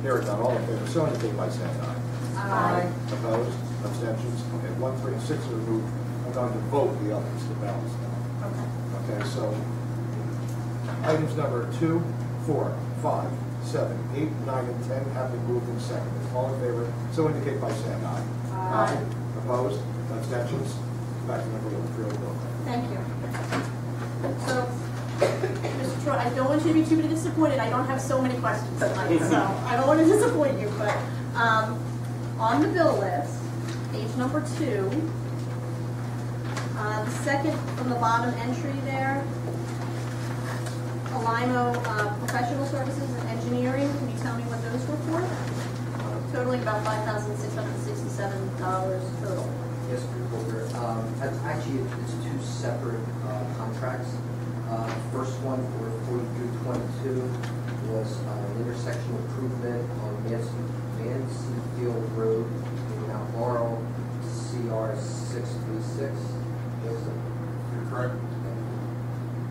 Hearing none, all in favor, so indicate by saying aye. Aye. Opposed? Abstentions? Okay, 1, 3, and 6 are removed. I'm going to vote the others, the balance now. Okay. Okay, so items number 2, 4, 5, 7, 8, 9, and 10 have been moved and seconded. All in favor, so indicate by saying aye. Aye. Opposed? Abstentions? Back to number 1. Thank you. So, Mr. Troy, I don't want you to be too disappointed. I don't have so many questions tonight, so I don't want to disappoint you. But on the bill list, page number 2, the second from the bottom entry there, Alimo Professional Services and Engineering. Can you tell me what those were for? Totaling about $5,667 total. Yes, Freeholder. Actually, it's two separate contracts. First one for 4322 was an intersection improvement on Mansfield Road in Mount Laurel, CR 636. You're correct.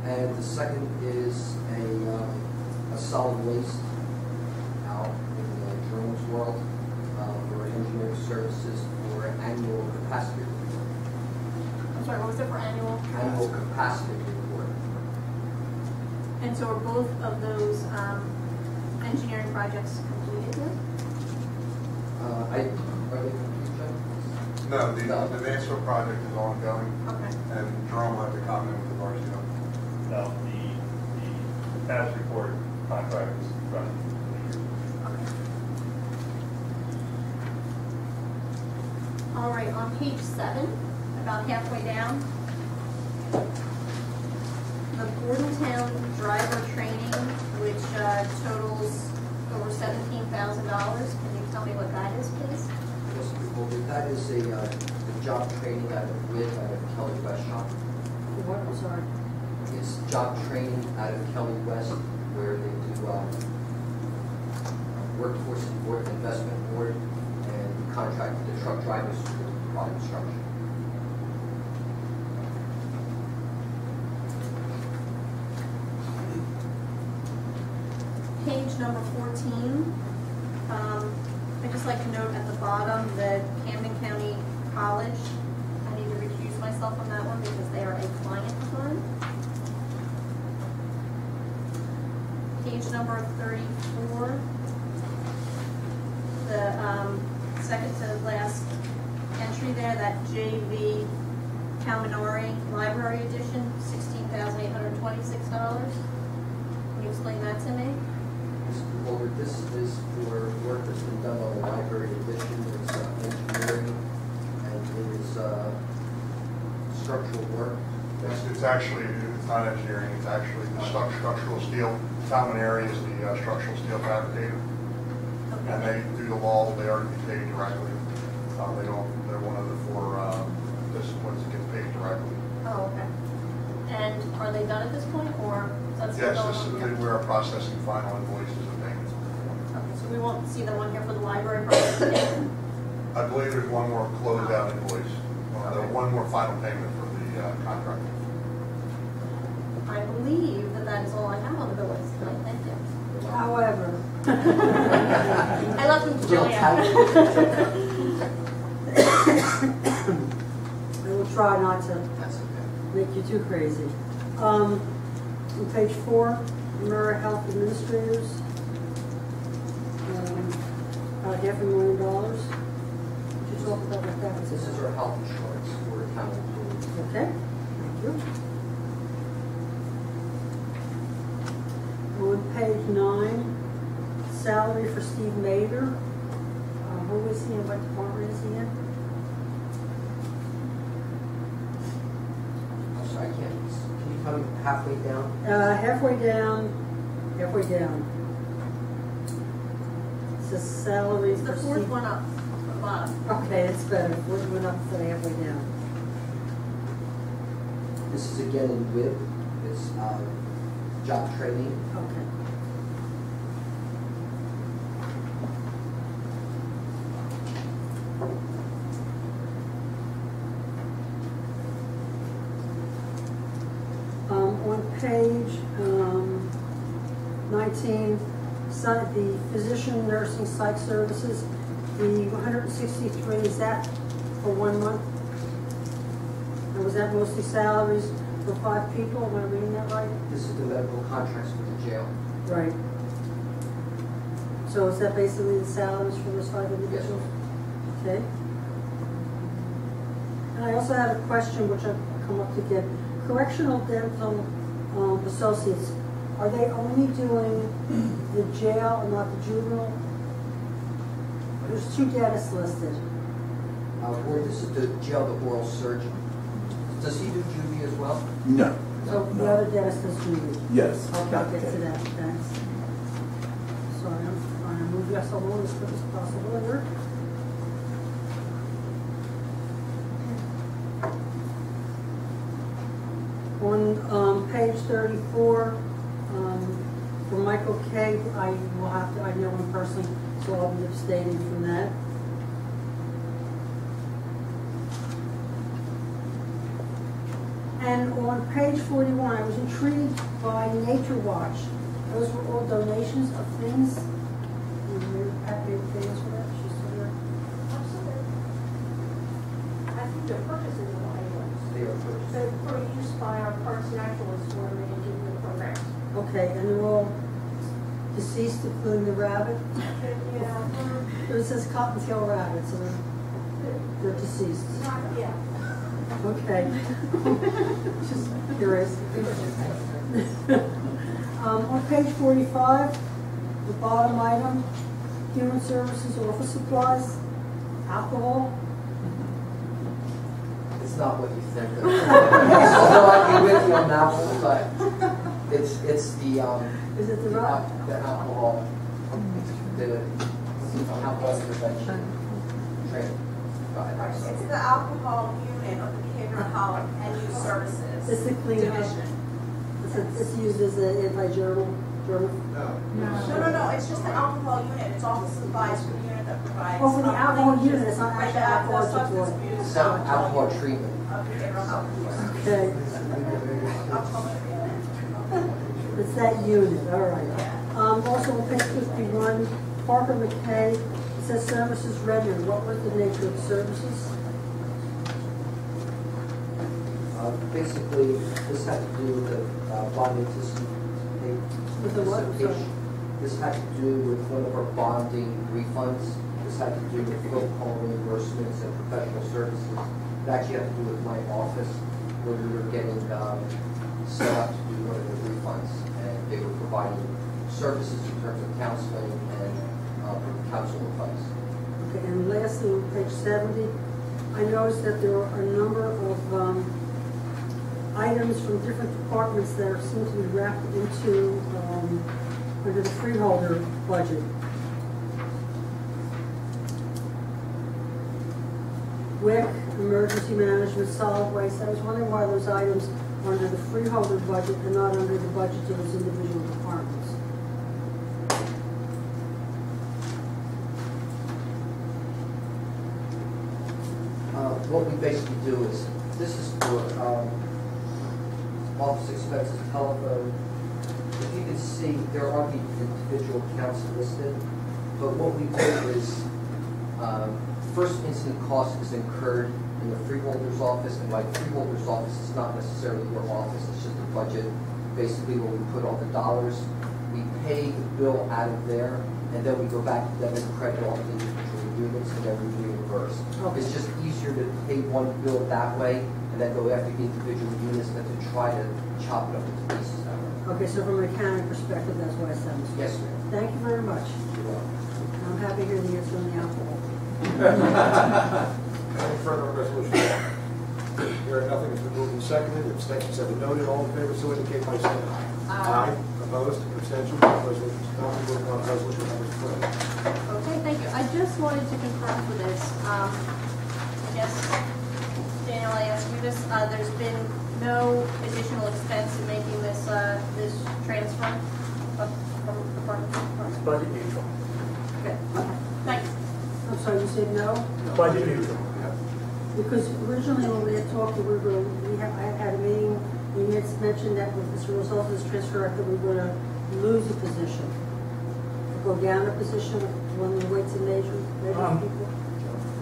And the second is a solid waste out in Jerome's World for engineering services for annual capacity report. I'm sorry, what was it for annual? Annual capacity report. And so are both of those engineering projects completed then? Are they complete, John? No, the Mansfield project is ongoing, Okay. and Jerome will have to comment with regards to it. No, the past report contract is running. All right, on page 7, about halfway down, the Bordentown driver training, which totals over $17,000. Can you tell me what that is, please? Yes, Freeholder. That is a job training out of WID, out of Kelly West shop. What, I'm sorry? It's job training out of Kelly West, where they do workforce investment board and contract with the truck drivers to provide instruction. Page number 14, I'd just like to note at the bottom that Camden County College, I need to recuse myself on that one because they are a client of mine. Page number 34, the second to last entry there, that JV Kalmanari Library Edition, $16,826. Can you explain that to me? Freeholder, this is for work that's been done on the library edition. It's engineering actually, it's not engineering, it's actually structural steel. Talman area is the structural steel fabricator. And they do the wall, they already get paid directly. They're one of the 4 disciplines that get paid directly. Oh, okay. And are they done at this point, or is that still Yes, going on? we are processing final invoices and payments. Okay, so we won't see them on here for the library project? I believe there's one more closeout invoice, one more final payment for the contract. I believe that that is all I have on the bill list tonight. Thank you. However, I left them to Joanne. I will try not to That's okay. make you too crazy. On page 4, Murrah Health Administrators, about $500,000. Could you talk about what that is? This is our health insurance for town employees. Okay, thank you. On page 9, salary for Steve Mather. Who is he and what department is he in? I'm sorry, can you tell me halfway down? Halfway down. It says salary It's the for fourth Steve. one up from the bottom. Okay, that's better. Fourth one up instead of halfway down. This is again in WIB. It's job training. Okay. On page 19, the physician nursing psych services, the 163, is that for 1 month? And was that mostly salaries for 5 people? Am I reading that right? This is the medical contracts for the jail. Right. So is that basically the salaries for those 5 individuals? Okay. And I also have a question which I've come up to get. Correctional dental associates, are they only doing the jail and not the juvenile? There's 2 dentists listed. This is the jail, the oral surgeon. Does he do juvie as well? No. So the other dentist does juvie? Yes. Okay, I'll get to that, thanks. Sorry, I'm trying to move this along as quick as possible here. On page 34, for Michael K., I know him personally, so I'll be abstaining from that. And on page 41, I was intrigued by Nature Watch. Those were all donations of things. Happy to things for that. She's still there. I think they're purchasing them anyways. They are purchased. So for use by our parks naturalists when they do the programs. Okay, and they're all deceased, including the rabbit? Yeah. It says cottontail rabbit, so they're deceased. Not yet. Okay. Just curious. On page 45, the bottom item, human services, office supplies, alcohol. It's not what you think of. Although I'd be with you on that one, but it's the Is it the rock? the alcohol, the alcohol prevention training. Go ahead. It's the alcohol unit of the behavioral health and youth services It's the clean division. It's used as an anti-germal. No, it's just the alcohol unit. It's all the supplies for the unit that provides. Oh, for the alcohol unit, it's not Right, actually the alcohol substance support. abuse It's alcohol treatment. of behavioral health. Okay, Alcohol unit. it's that unit, all right. Also on page 51, Parker McKay, it says services rendered. What was the nature of the services? Basically, this had to do with the bond anticipation. With the what? Sorry. This had to do with one of our bonding refunds. This had to do with bill call reimbursements and professional services. It actually had to do with my office, where we were getting set up to do one of the refunds. And they were providing services in terms of counseling and counsel advice. Okay, and lastly, on page 70, I noticed that there are a number of items from different departments that seem to be wrapped into, under the freeholder budget. WIC, emergency management, solid waste. I was wondering why those items are under the freeholder budget and not under the budget of those individual departments. What we basically do is, this is for office expenses, telephone. If you can see, there are the individual accounts listed, but what we do is, first incident cost is incurred in the freeholder's office, and by freeholder's office, it's not necessarily your office, it's just a budget, basically where we put all the dollars. We pay the bill out of there, and then we go back to them and credit all the individual units, and then we reimburse. Okay. It's just easier to pay one bill that way, and then go after the individual units than to try to chop it up into pieces that way. Okay, so from an accounting perspective, that's why I said this. Yes, ma'am. Thank you very much. You're welcome. I'm happy to hear the years on the alcohol. Any further on resolution? Hearing nothing, it's been moved and seconded. Abstentions have been noted. All in favor, so indicate by saying aye. Aye. Opposed? Abstentions? Resolution is adopted. Moving on to resolution number 12. Okay, thank you. I just wanted to confirm for this. I guess, Daniel, I asked you this. There's been no additional expense in making this this transfer from department to It's department. budget neutral. Good. Okay. Thanks. I'm sorry, you said no? Budget neutral. Because originally when we had talked, I had a meeting, we had mentioned that with this result of this transfer, that we were going to lose a position. Go down a position when the weights and measures people.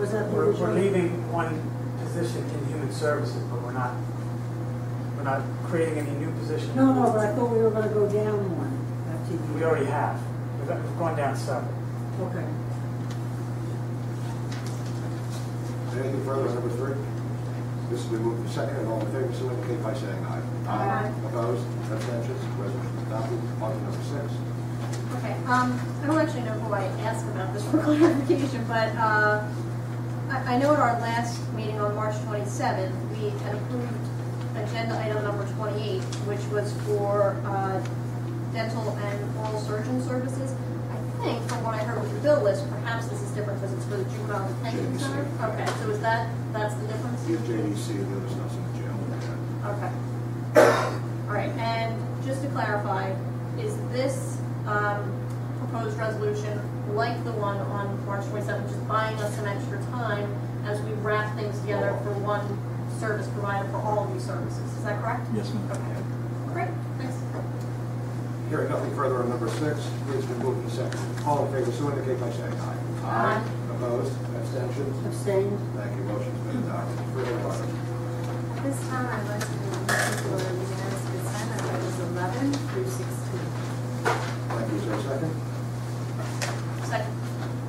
Was that the We're original? leaving one position in human services, but we're not creating any new position. No, but I thought we were going to go down one. We already have. We've gone down several. Okay. Anything further on number 3? This has been moved and seconded. All in favor, so indicate by saying aye. Aye. Opposed? Abstentions? Resolution is adopted. On to number 6. Okay. I don't actually know who I asked about this for clarification, but I know at our last meeting on March 27th, we had approved agenda item number 28, which was for dental and oral surgeon services. I think, from what I heard with the bill list, perhaps this is different because it's for the juvenile detention JDC. center? Okay, so is that's the difference? Give JDC the other stuff's in the jail. Okay. All right, and just to clarify, is this proposed resolution like the one on March 27th, just buying us some extra time as we wrap things together for one service provider for all of these services? Is that correct? Yes, ma'am. Okay. Great, thanks. Hearing nothing further on number 6, it's been moved and seconded. All in favor, so indicate by saying aye. Aye. Opposed? Abstentions? Abstained. Thank you. Motion's been adopted. Freeholder. This time I'd like to move for unanimous consent on items 11 through 16. Thank you. Is there a second? Second.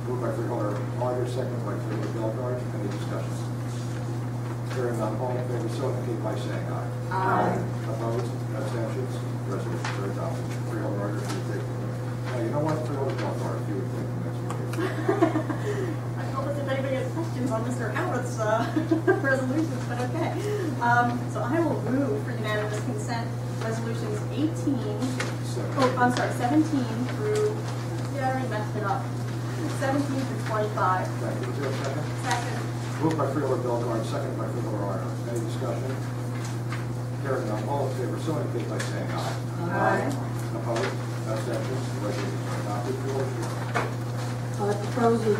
Moved by Freeholder Harder, second by Freeholder Bellegarde. Any discussion? Hearing none, all in favor, so indicate by saying aye. Aye. Opposed? Abstentions? Resolutions are adopted. Freeholder Harder, if you would take them. Now, you know what? Freeholder Bellegarde, if you would take the next meeting. I don't know if anybody has questions on Mr. Howard's resolutions, but okay. So I will move for unanimous consent resolutions 17 through, yeah, I already messed it up. 17 through 25. Thank you. Is there a second? Second. Moved by Freeholder Bellegarde, second by Freeholder Harder. Any discussion? Hearing none, all in favor, so indicate by saying aye. Aye. Opposed? Abstentions? Resolutions are adopted. Freeholder Schwartz. Proposing,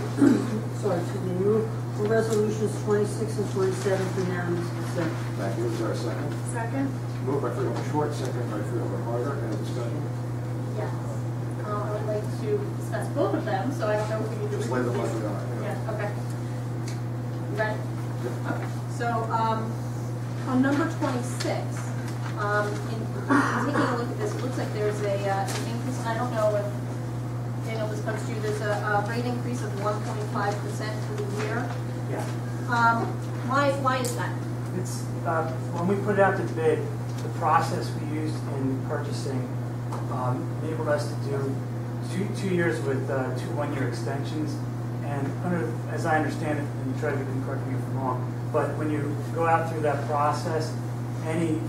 move for resolutions 26 and 27 for unanimous consent. Thank you. Is there a second? Second. Moved by Freeholder Schwartz, second by Freeholder Harder. Any discussion? Yes. I would like to discuss both of them, so I don't know if we need to. Just lay them like they are. Yeah, okay. You ready? Okay. So, on number 26, in taking a look at this, it looks like there's an increase, and I don't know if Daniel discussed you, there's a rate increase of 1.5% for the year. Yeah. Why is that? It's, when we put it out to bid, the process we used in purchasing enabled us to do two years with 2 one-year extensions. And as I understand it, and the treasurer can correct me if I'm wrong, but when you go out through that process any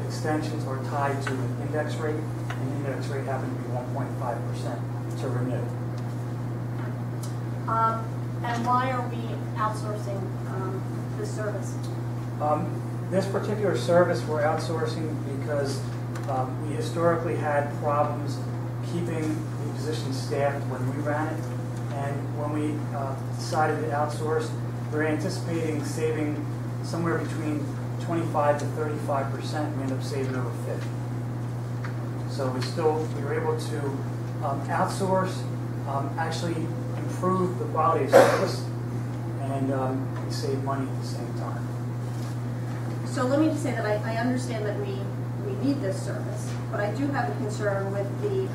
extensions are tied to an index rate, and the index rate happened to be 1.5% to renew. And why are we outsourcing this service? This particular service we're outsourcing because we historically had problems keeping the position staffed when we ran it, and when we decided to outsource, we're anticipating saving somewhere between 25 to 35%. We end up saving over 50. So we were able to outsource, actually improve the quality of service, and we save money at the same time. So let me just say that I understand that we need this service, but I do have a concern with the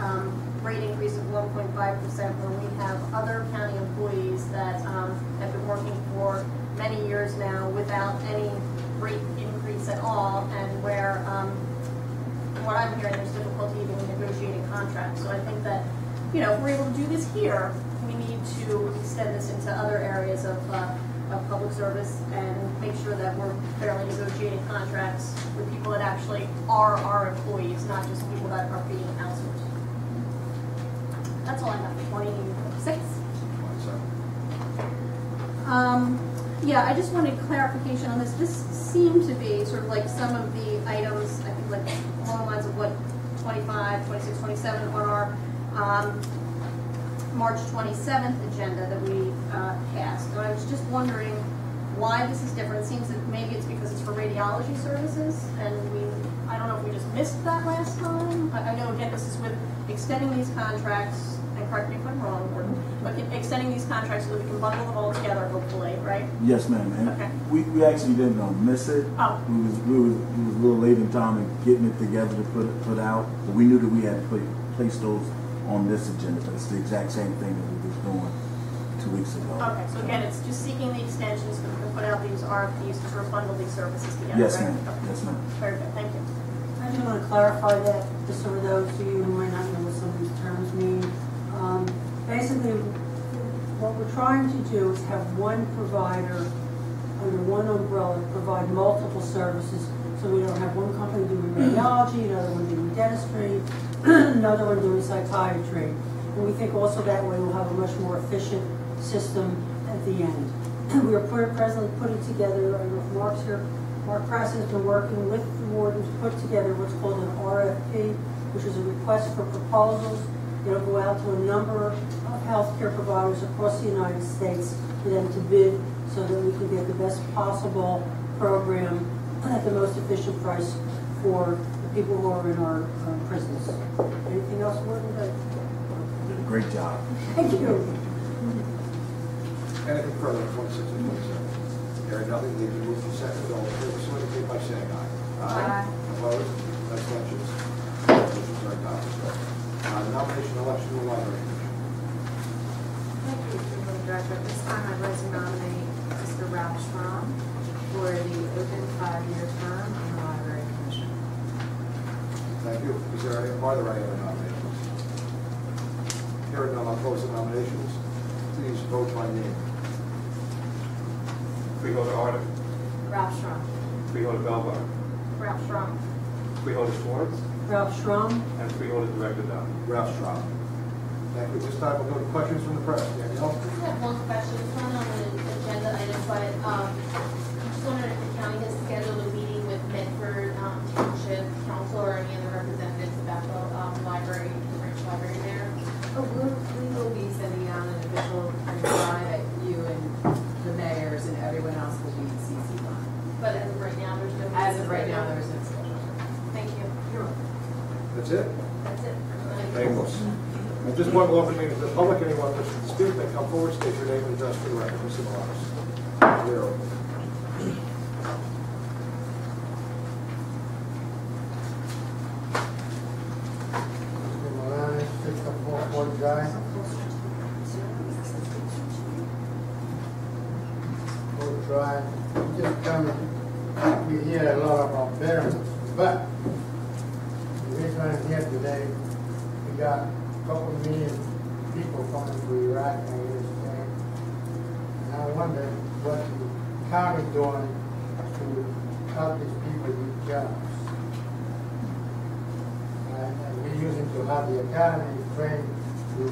rate increase of 1.5% when we have other county employees that have been working for many years now without any rate increase at all, and where, from what I'm hearing, there's difficulty even in negotiating contracts. So I think that, you know, if we're able to do this here, we need to extend this into other areas of public service and make sure that we're fairly negotiating contracts with people that actually are our employees, not just people that are being outsourced. That's all I have for 26. Yeah, I just wanted clarification on this. This seemed to be sort of like some of the items, I think, like along the lines of what 25, 26, 27 on our March 27th agenda that we passed. So I was just wondering why this is different. It seems that maybe it's because it's for radiology services, and I don't know if we just missed that last time. I know, again, this is with extending these contracts, and correct me if I'm wrong, Gordon, but extending these contracts so that we can bundle them all together, hopefully, right? Yes, ma'am. And okay. We actually didn't miss it. Oh. We was a little late in time in getting it together to put out, but we knew that we had to place those on this agenda, but it's the exact same thing that we was doing 2 weeks ago. Okay, so again, it's just seeking the extensions so we can put out these RFPs to sort of bundle these services together, Yes, right? ma'am. Okay. Yes, ma'am. Very good, thank you. I just want to clarify that, just for those of you who might not know what some of these terms mean. Basically, what we're trying to do is have one provider under one umbrella provide multiple services, so we don't have one company doing radiology, another one doing dentistry, another one doing psychiatry. And we think also that way we'll have a much more efficient system at the end. We are presently putting together, I don't know if Mark's here, Mark Prass has been working with the warden to put together what's called an RFP, which is a request for proposals. It'll go out to a number of healthcare providers across the United States for them to bid so that we can get the best possible program at the most efficient price for the people who are in our prisons. Anything else, Warden? Did a great job. Thank you. Anything further on 26 and 27? Hearing nothing, leave the move to second. All in favor, so indicate by saying aye. Aye. Opposed? Abstentions? Motions are adopted. Nomination election of library commission. Thank you, Mr. Director. At this time, I'd like to nominate Mr. Ralph Schramm for the open 5-year term on the Library Commission. Thank you. Are there any other nominations? Hearing none, I'll close the nominations. Please vote by name. Freeholder Arden. Ralph Schramm. Freeholder Belbar. Ralph Schramm. Freeholder Schwartz. Ralph Schramm. And Freeholder Director Dunn. Ralph Schramm. Thank you. This time we'll go to questions from the press. Danielle? I just have one question. It's not on the agenda item, but I just wondered if the county has scheduled a meeting with Medford Township Council or any other representatives about the library, the branch library there. Oh, we will be sending out an official reply that you and the mayors and everyone else will be CC'd on. But as of right now, there's no. As of right now, there is no schedule. Thank you. That's it? That's it. Thank you. And just one more thing, if the public, anyone wishes to speak, they come forward, state your name and address for the record. Mr. Morales. Zero. Mr. Morales, 644 Drive. Fort Drive. Just coming, we hear a lot about veterans, but the reason I'm here today, we got a couple million people coming to Iraq and Afghanistan. And I wonder what the county doing to help these people. jobs. And we're using to have the academy train to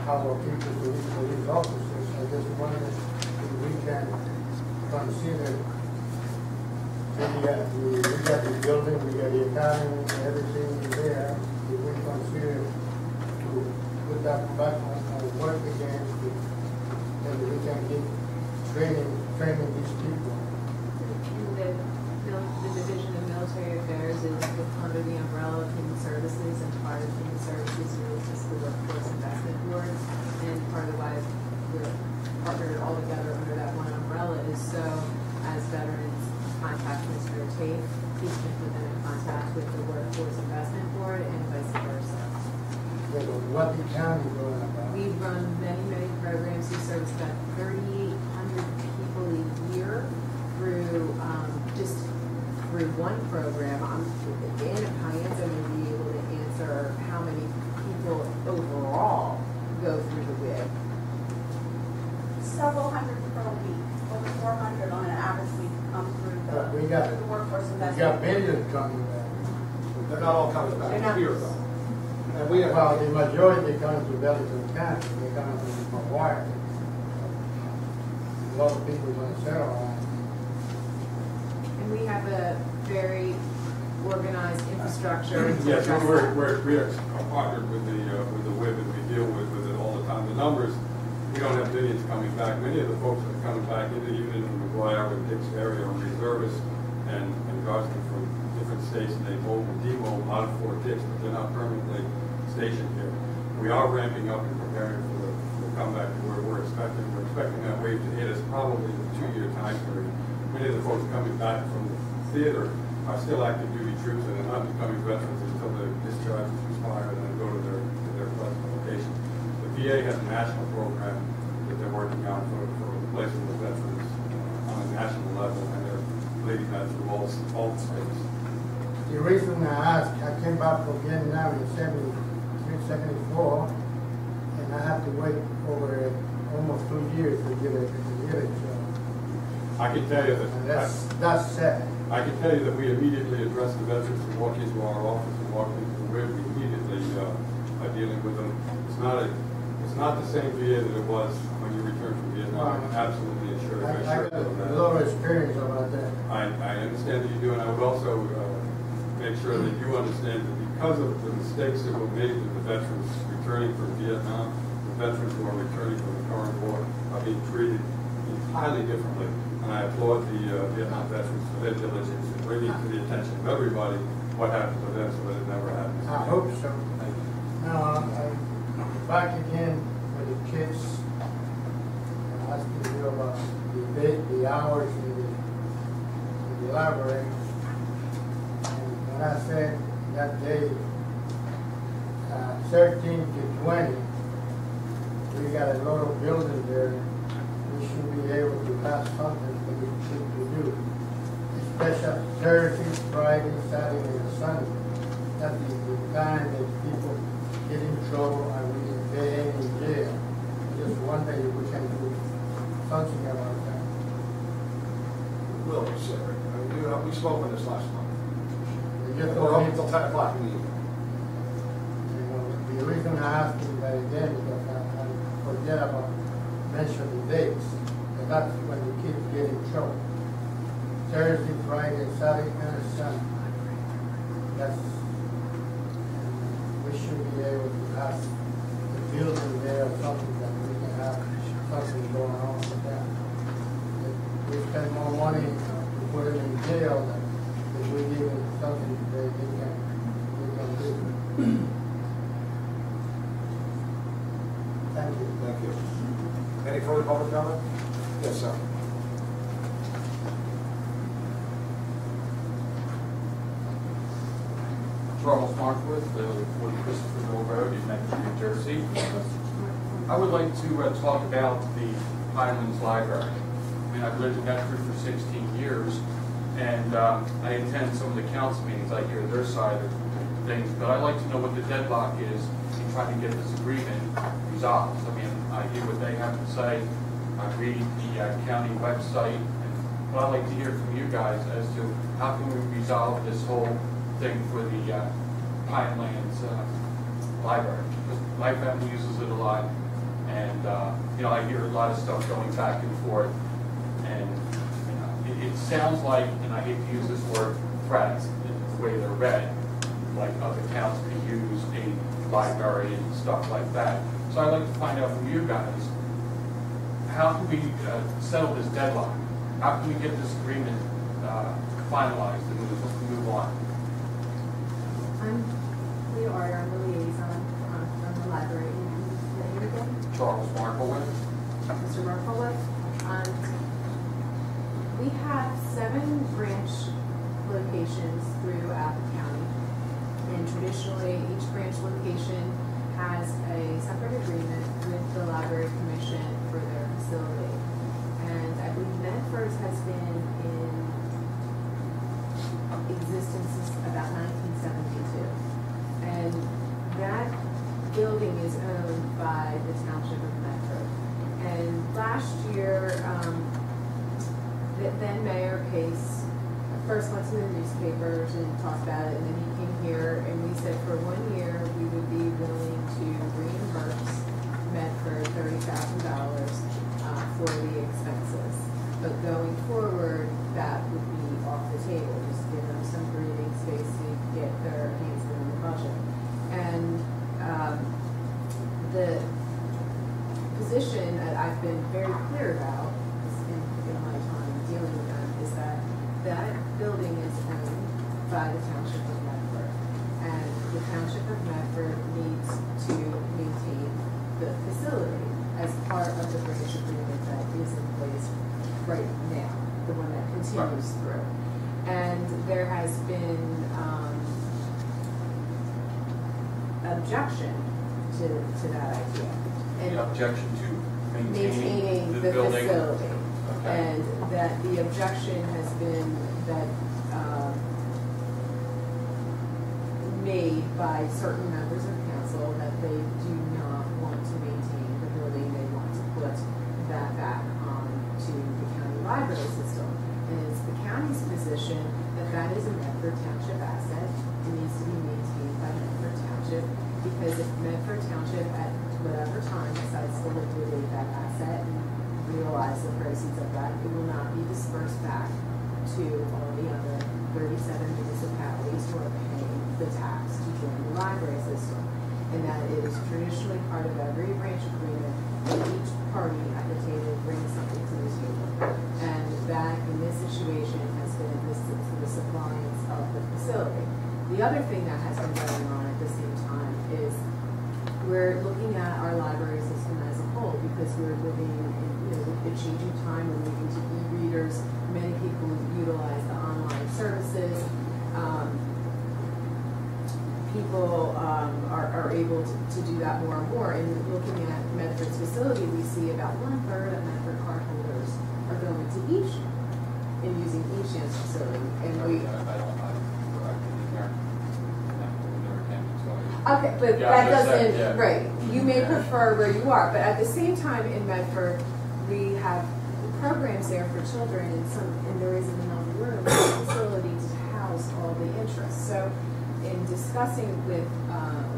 our people to be police officers. I just wondered if we can consider, we got the building, we got the academy, everything is there. If we consider to put that back on work again, then we can keep training these people. The Division of Military Affairs is under the umbrella of Human Services, and part of Human Services is the Workforce Investment Board. And part of why we're partnered all together under that one umbrella is so, as veterans contact Mr. Tate, he can put them in contact with the Workforce Investment Board and vice versa. What the county doing about? We run many programs. We service about 3,800 people a year through just through one program. Again, Hyanza may be able to answer how many people overall go through the WIB. Several hundred per week, over 400 on an average week come through the workforce investment. We got billions coming back. They're not all coming back here, though. And we have, well, the majority comes to Burlington County. They come from Hawaii. A lot of people are going to settle on it. And we have a very organized infrastructure. Yes, we're partnered with the WIB, and we deal with it all the time. The numbers, we don't have millions coming back. Many of the folks that are coming back, even in the McGuire and Dix area, are reservists and guardsmen from different states, and they demob out of Fort Dix, but they're not permanently stationed here. We are ramping up and preparing for the comeback to where we're expecting. We're expecting that wave to hit us probably in a 2-year time period. Many of the folks coming back from the theater are still active duty troops, and they're not becoming veterans until their discharge is expired and then go to their present location. The VA has a national program that they're working on for replacing the veterans on a national level, and they're leading that through all the states. The reason I asked, I came back from Vietnam in 74, and I had to wait over almost 2 years to get a job. I can tell you that that's sad. I can tell you that we immediately address the veterans who walk into our office and walk into the WIB. We immediately are dealing with them. It's not the same VA that it was when you returned from Vietnam. I can absolutely assure you. I got a lot of experience about that. I understand that you do, and I would also make sure that you understand that because of the mistakes that were made with the veterans returning from Vietnam, the veterans who are returning from the current war are being treated entirely differently. And I applaud the Vietnam veterans for their diligence in bringing to the attention of everybody what happened to them so that it never happens. I hope so. Now, I'm back again with the kids. I'm asking you about the hours in the library. And when I said that day, 13 to 20, we got a lot of buildings there. We should be able to have something that we should do. Especially Thursday, Friday, Saturday, and Sunday. That's the time that people get in trouble and they end in jail. Just wondering if we can do something about that. Will, sir. We spoke on this last month. We're open until 10 o'clock in the evening. The reason I asked you that again is because I forget about mentioning the dates. And that's when the kids get in trouble. Thursday, Friday, Saturday, and Sunday. We should be able to have the building there or something that we can have something going on with that. If we spend more money to put them in jail than if we give them something that they can do. Thank you. Thank you. Any further public comment? Yes, sir. Charles Markworth, 40 Christopher Road in Metro, New Jersey. I would like to talk about the Highlands Library. I mean, I've lived in Medford for 16 years, and I attend some of the council meetings. I hear their side of things, but I'd like to know what the deadlock is in trying to get this agreement resolved. I mean, I hear what they have to say. I read the county website and I'd like to hear from you guys as to how can we resolve this whole thing for the Pinelands library. Because my family uses it a lot, and you know, I hear a lot of stuff going back and forth, and you know, it sounds like, and I hate to use this word, frats, the way they're read, like other towns can use a library and stuff like that. So I'd like to find out from you guys, how can we settle this deadlock? How can we get this agreement finalized and move on? I'm Leah Arter, I'm the liaison from the library. Name again? Charles Markowitz. Mr. Markowitz. We have 7 branch locations throughout the county. And traditionally, each branch location has a separate agreement with the Library Commission for their facility. And I believe Medford's has been in existence since about 1972. And that building is owned by the Township of Medford. And last year, then Mayor Pace first went to the newspapers and talked about it, and then he came here and we said for 1 year we would be willing to reimburse Medford $30,000 for the expenses. But going forward, that would be off the table, just give them some breathing space to get their hands in the budget. And the position that I've been very clear about in my time dealing with them is that that building is owned by the Township of Medford. And the Township of Medford needs to maintain the facility as part of the branch agreement that is in place right now, the one that continues through. And there has been objection to that idea. The objection to maintaining the building. Facility. Okay. And that the objection has been that made by certain members of council that they do not want to maintain the building. They want to put that back on to the county library system. And it's the county's position that that is a Medford Township asset. It needs to be maintained by Medford Township, because if Medford Township at whatever time decides to liquidate that asset and realize the proceeds of that, it will not be dispersed back to all the other 37 municipalities who are paying the tax to join the library system. And that is traditionally part of every branch agreement that each party at the table brings something to the table. And that in this situation has been the suppliance of the facility. The other thing that has been going on at the same time is we're looking at our library system as a whole, because we're living in a changing time. We're moving to e-readers. Many people utilize the online services. People are able to do that more and more. And looking at Medford's facility, we see about 1/3 of Medford cardholders are going to each and using each facility. And we. Okay, but Yeah, that doesn't, yeah. right, you may prefer where you are, but at the same time in Medford, we have programs there for children, and there isn't enough room in the facility to house all the interests. So in discussing with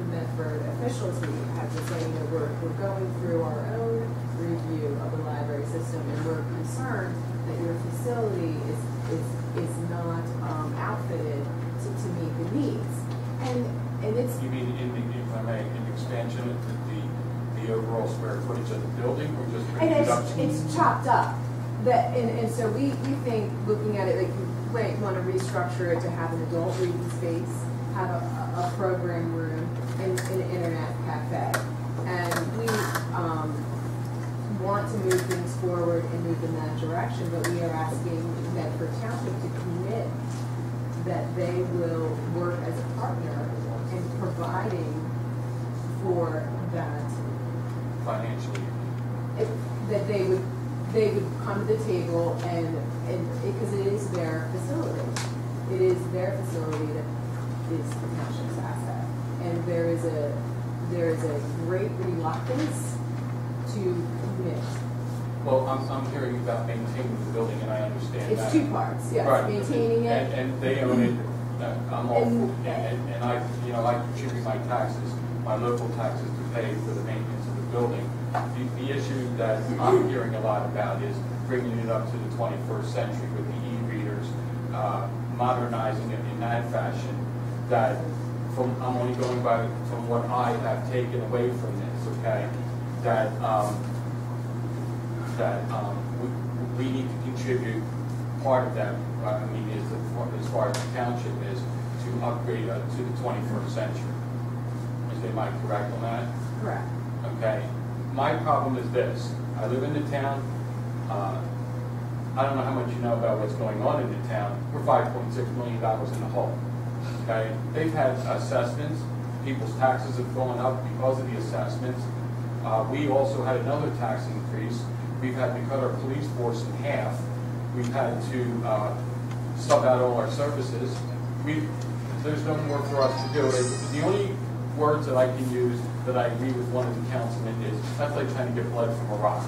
Medford officials, we have to say, we're going through our own review of the library system, and we're concerned that your facility is not outfitted to meet the needs. And it's. You mean if I may, in expansion of the overall square footage of the building, or just And reduction? it's chopped up. And so we think, looking at it, like you might want to restructure it to have an adult reading space, have a program room, and an internet cafe. And we want to move things forward and move in that direction, but we are asking Medford Township to commit that they will work as a partner in providing for that. Financially. That they would come to the table and because it is their facility. It is their facility that is the township's asset. And there is a great reluctance to commit Well, I'm hearing about maintaining the building, and I understand It's that. two parts, yes, Right. maintaining it. And they own it, I'm all, and I, you know, I contribute my taxes, my local taxes to pay for the maintenance of the building. The issue that I'm hearing a lot about is bringing it up to the 21st century with the e-readers, modernizing it in that fashion, that I'm only going by from what I have taken away from this, okay? That we need to contribute part of that, I mean, as far as the township is, to upgrade to the 21st century. Am I correct on that? Correct. Okay. My problem is this. I live in the town. I don't know how much you know about what's going on in the town. We're $5.6 million in the hole. Okay? They've had assessments. People's taxes have gone up because of the assessments. We also had another tax increase. We've had to cut our police force in half. We've had to sub out all our services. There's no more for us to do. The only words that I can use that I agree with one of the councilmen is that's like trying to get blood from a rock.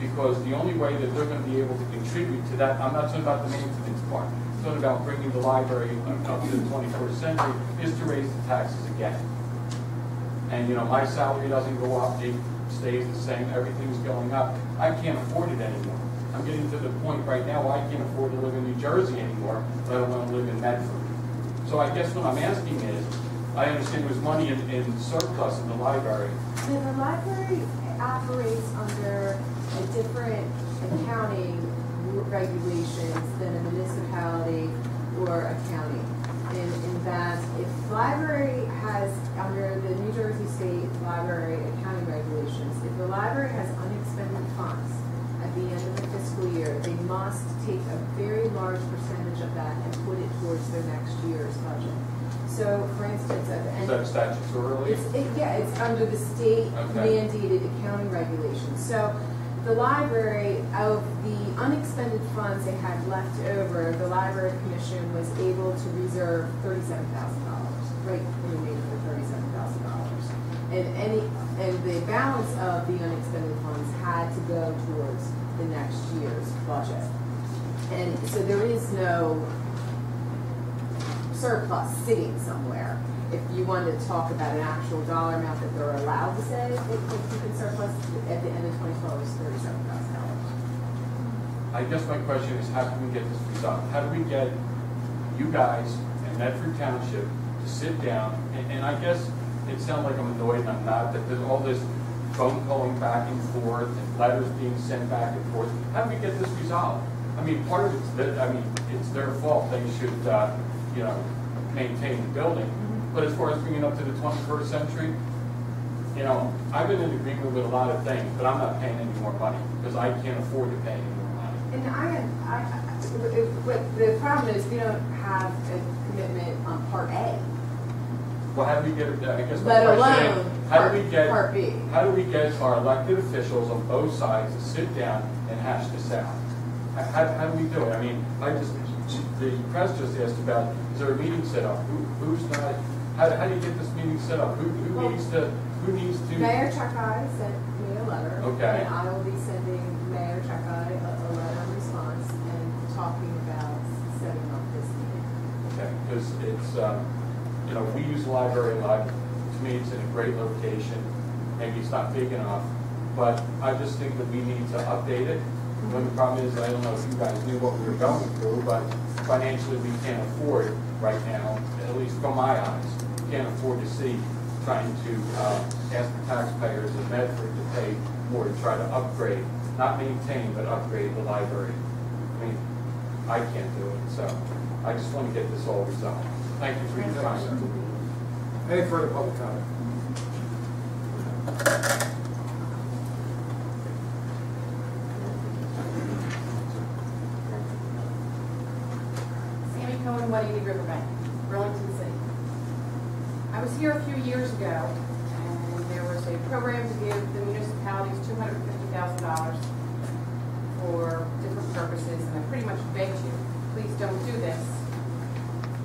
Because the only way that they're going to be able to contribute to that, I'm not talking about the maintenance part, I'm talking about bringing the library up to the 21st century, is to raise the taxes again. And you know, my salary doesn't go up, it stays the same, everything's going up. I can't afford it anymore. I'm getting to the point right now where I can't afford to live in New Jersey anymore, let alone live in Medford. So I guess what I'm asking is, I understand there's money in surplus in the library. The library operates under a different accounting regulations than a municipality or a county. In that, if the library has, under the New Jersey State Library accounting regulations, if the library has unexpended funds at the end of the fiscal year, they must take a very large percentage of that and put it towards their next year's budget. So, for instance, at the end is that statutorily? It's under the state mandated accounting regulations. So, the library, of the unexpended funds they had left over, the Library Commission was able to reserve $37,000, right in the neighborhood of $37,000. And the balance of the unexpended funds had to go towards the next year's budget. And so there is no surplus sitting somewhere. If you wanted to talk about an actual dollar amount that they're allowed to say, you can surplus at the end of 2012 is $37,000. I guess my question is, how can we get this resolved? How do we get you guys and Medford Township to sit down, and I guess it sounds like I'm annoyed and I'm not, that there's all this phone calling back and forth and letters being sent back and forth. How do we get this resolved? I mean, part of it's their fault. They should, you know, maintain the building. But as far as bringing it up to the 21st century, you know, I've been in agreement with a lot of things, but I'm not paying any more money because I can't afford to pay any more money. And but the problem is we don't have a commitment on Part A. Well, how do we get it? I guess Let my question alone is, how do we get Part B? How do we get our elected officials on both sides to sit down and hash this out? How do we do it? I mean, the press just asked about, is there a meeting set up? Who's not? How do you get this meeting set up? Who needs to? Mayor Chakai sent me a letter. Okay. And I will be sending Mayor Chakai a letter in response and talking about setting up this meeting. Okay, because it's, you know, we use the library a lot. To me, it's in a great location. Maybe it's not big enough, but I just think that we need to update it. When the problem is, I don't know if you guys knew what we were going through, but financially we can't afford it right now, at least from my eyes. We can't afford to see trying to ask the taxpayers of Medford to pay more to try to upgrade, not maintain, but upgrade the library. I mean, I can't do it, so I just want to get this all resolved. Thank you for your time. Any further public comment? Sammy Cohen, 180 Riverbank, Burlington City. I was here a few years ago, and there was a program to give the municipalities $250,000 for different purposes, and I pretty much begged you, please don't do this.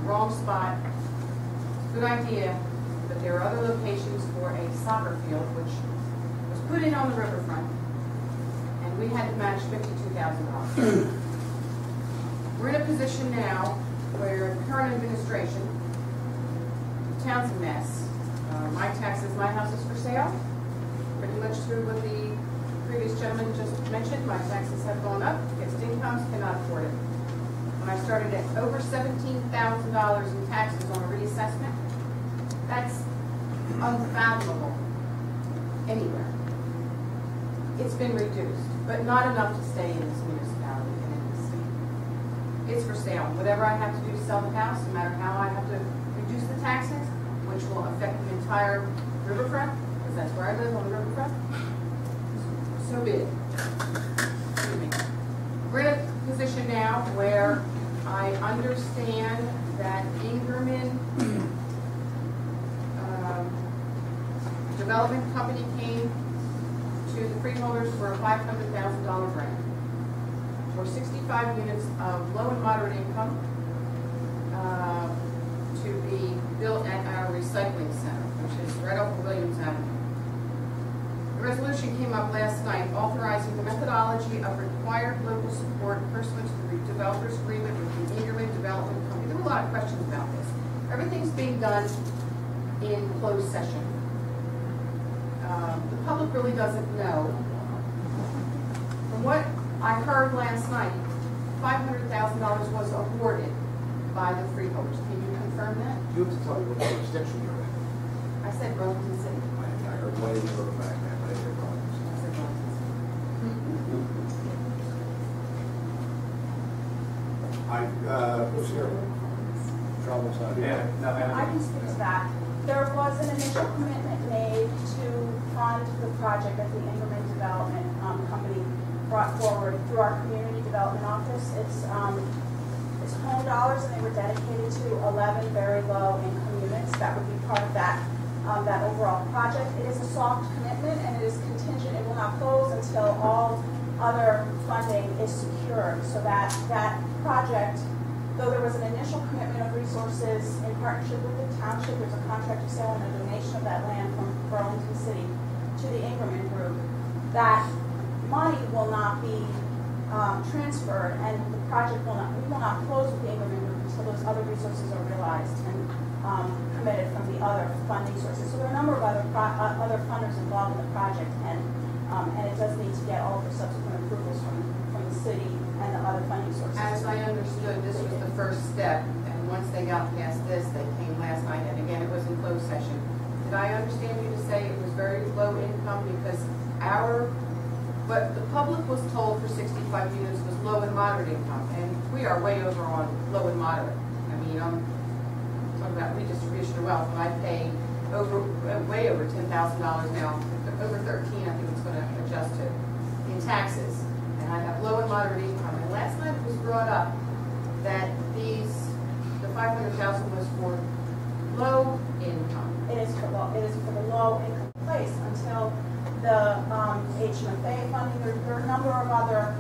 Wrong spot. Good idea, but there are other locations for a soccer field, which was put in on the riverfront. And and we had to match $52,000. We're in a position now where the current administration, the town's a mess. My taxes, my house is for sale. Pretty much through what the previous gentleman just mentioned, my taxes have gone up. Fixed incomes cannot afford it. When I started at over $17,000 in taxes on a reassessment, that's unfathomable anywhere. It's been reduced, but not enough to stay in this municipality and in this state. It's for sale. Whatever I have to do to sell the house, no matter how I have to reduce the taxes, which will affect the entire riverfront, because that's where I live, on the riverfront, so be it. Excuse me. We're in a position now where I understand that Ingerman Development Company came to the freeholders for a $500,000 grant for 65 units of low and moderate income to be built at our recycling center, which is right off of Williams Avenue. The resolution came up last night authorizing the methodology of required local support pursuant to the developer's agreement with the Ingerman Development Company. There were a lot of questions about this. Everything's being done in closed session. The public really doesn't know. From what I heard last night, $500,000 was awarded by the freeholders. Can you confirm that? You have to tell me what jurisdiction you're in. I said Burlington City. I heard way over back then, but I didn't hear Burlington. I said Burlington City. Who's here? Troubles out here. I can speak to that. There was an initial commitment made to fund the project that the Ingerman Development Company brought forward through our Community Development Office. It's home dollars, and they were dedicated to 11 very low income units that would be part of that that overall project. It is a soft commitment, and it is contingent. It will not close until all other funding is secured. So that project, though there was an initial commitment of resources in partnership with the township, there's a contract of sale and a donation of that land from Burlington City to the Ingerman Group, that money will not be transferred, and the project we will not close with the Ingerman Group until those other resources are realized and committed from the other funding sources. So there are a number of other funders involved in the project, and it does need to get all the subsequent approvals from the city and the other funding sources. As I understood, this was the first step, and once they got past this, they came last night, and again, it was in closed session. Did I understand you to say it was very low income because what the public was told for 65 units was low and moderate income, and we are way over on low and moderate. I mean, I'm talking about redistribution of wealth, and I pay way over $10,000 now, over 13, I think it's going to adjust to, in taxes. And I have low and moderate income. And last night it was brought up that the $500,000 was for low income. It is for the low income place until the HMFA funding. There are a number of other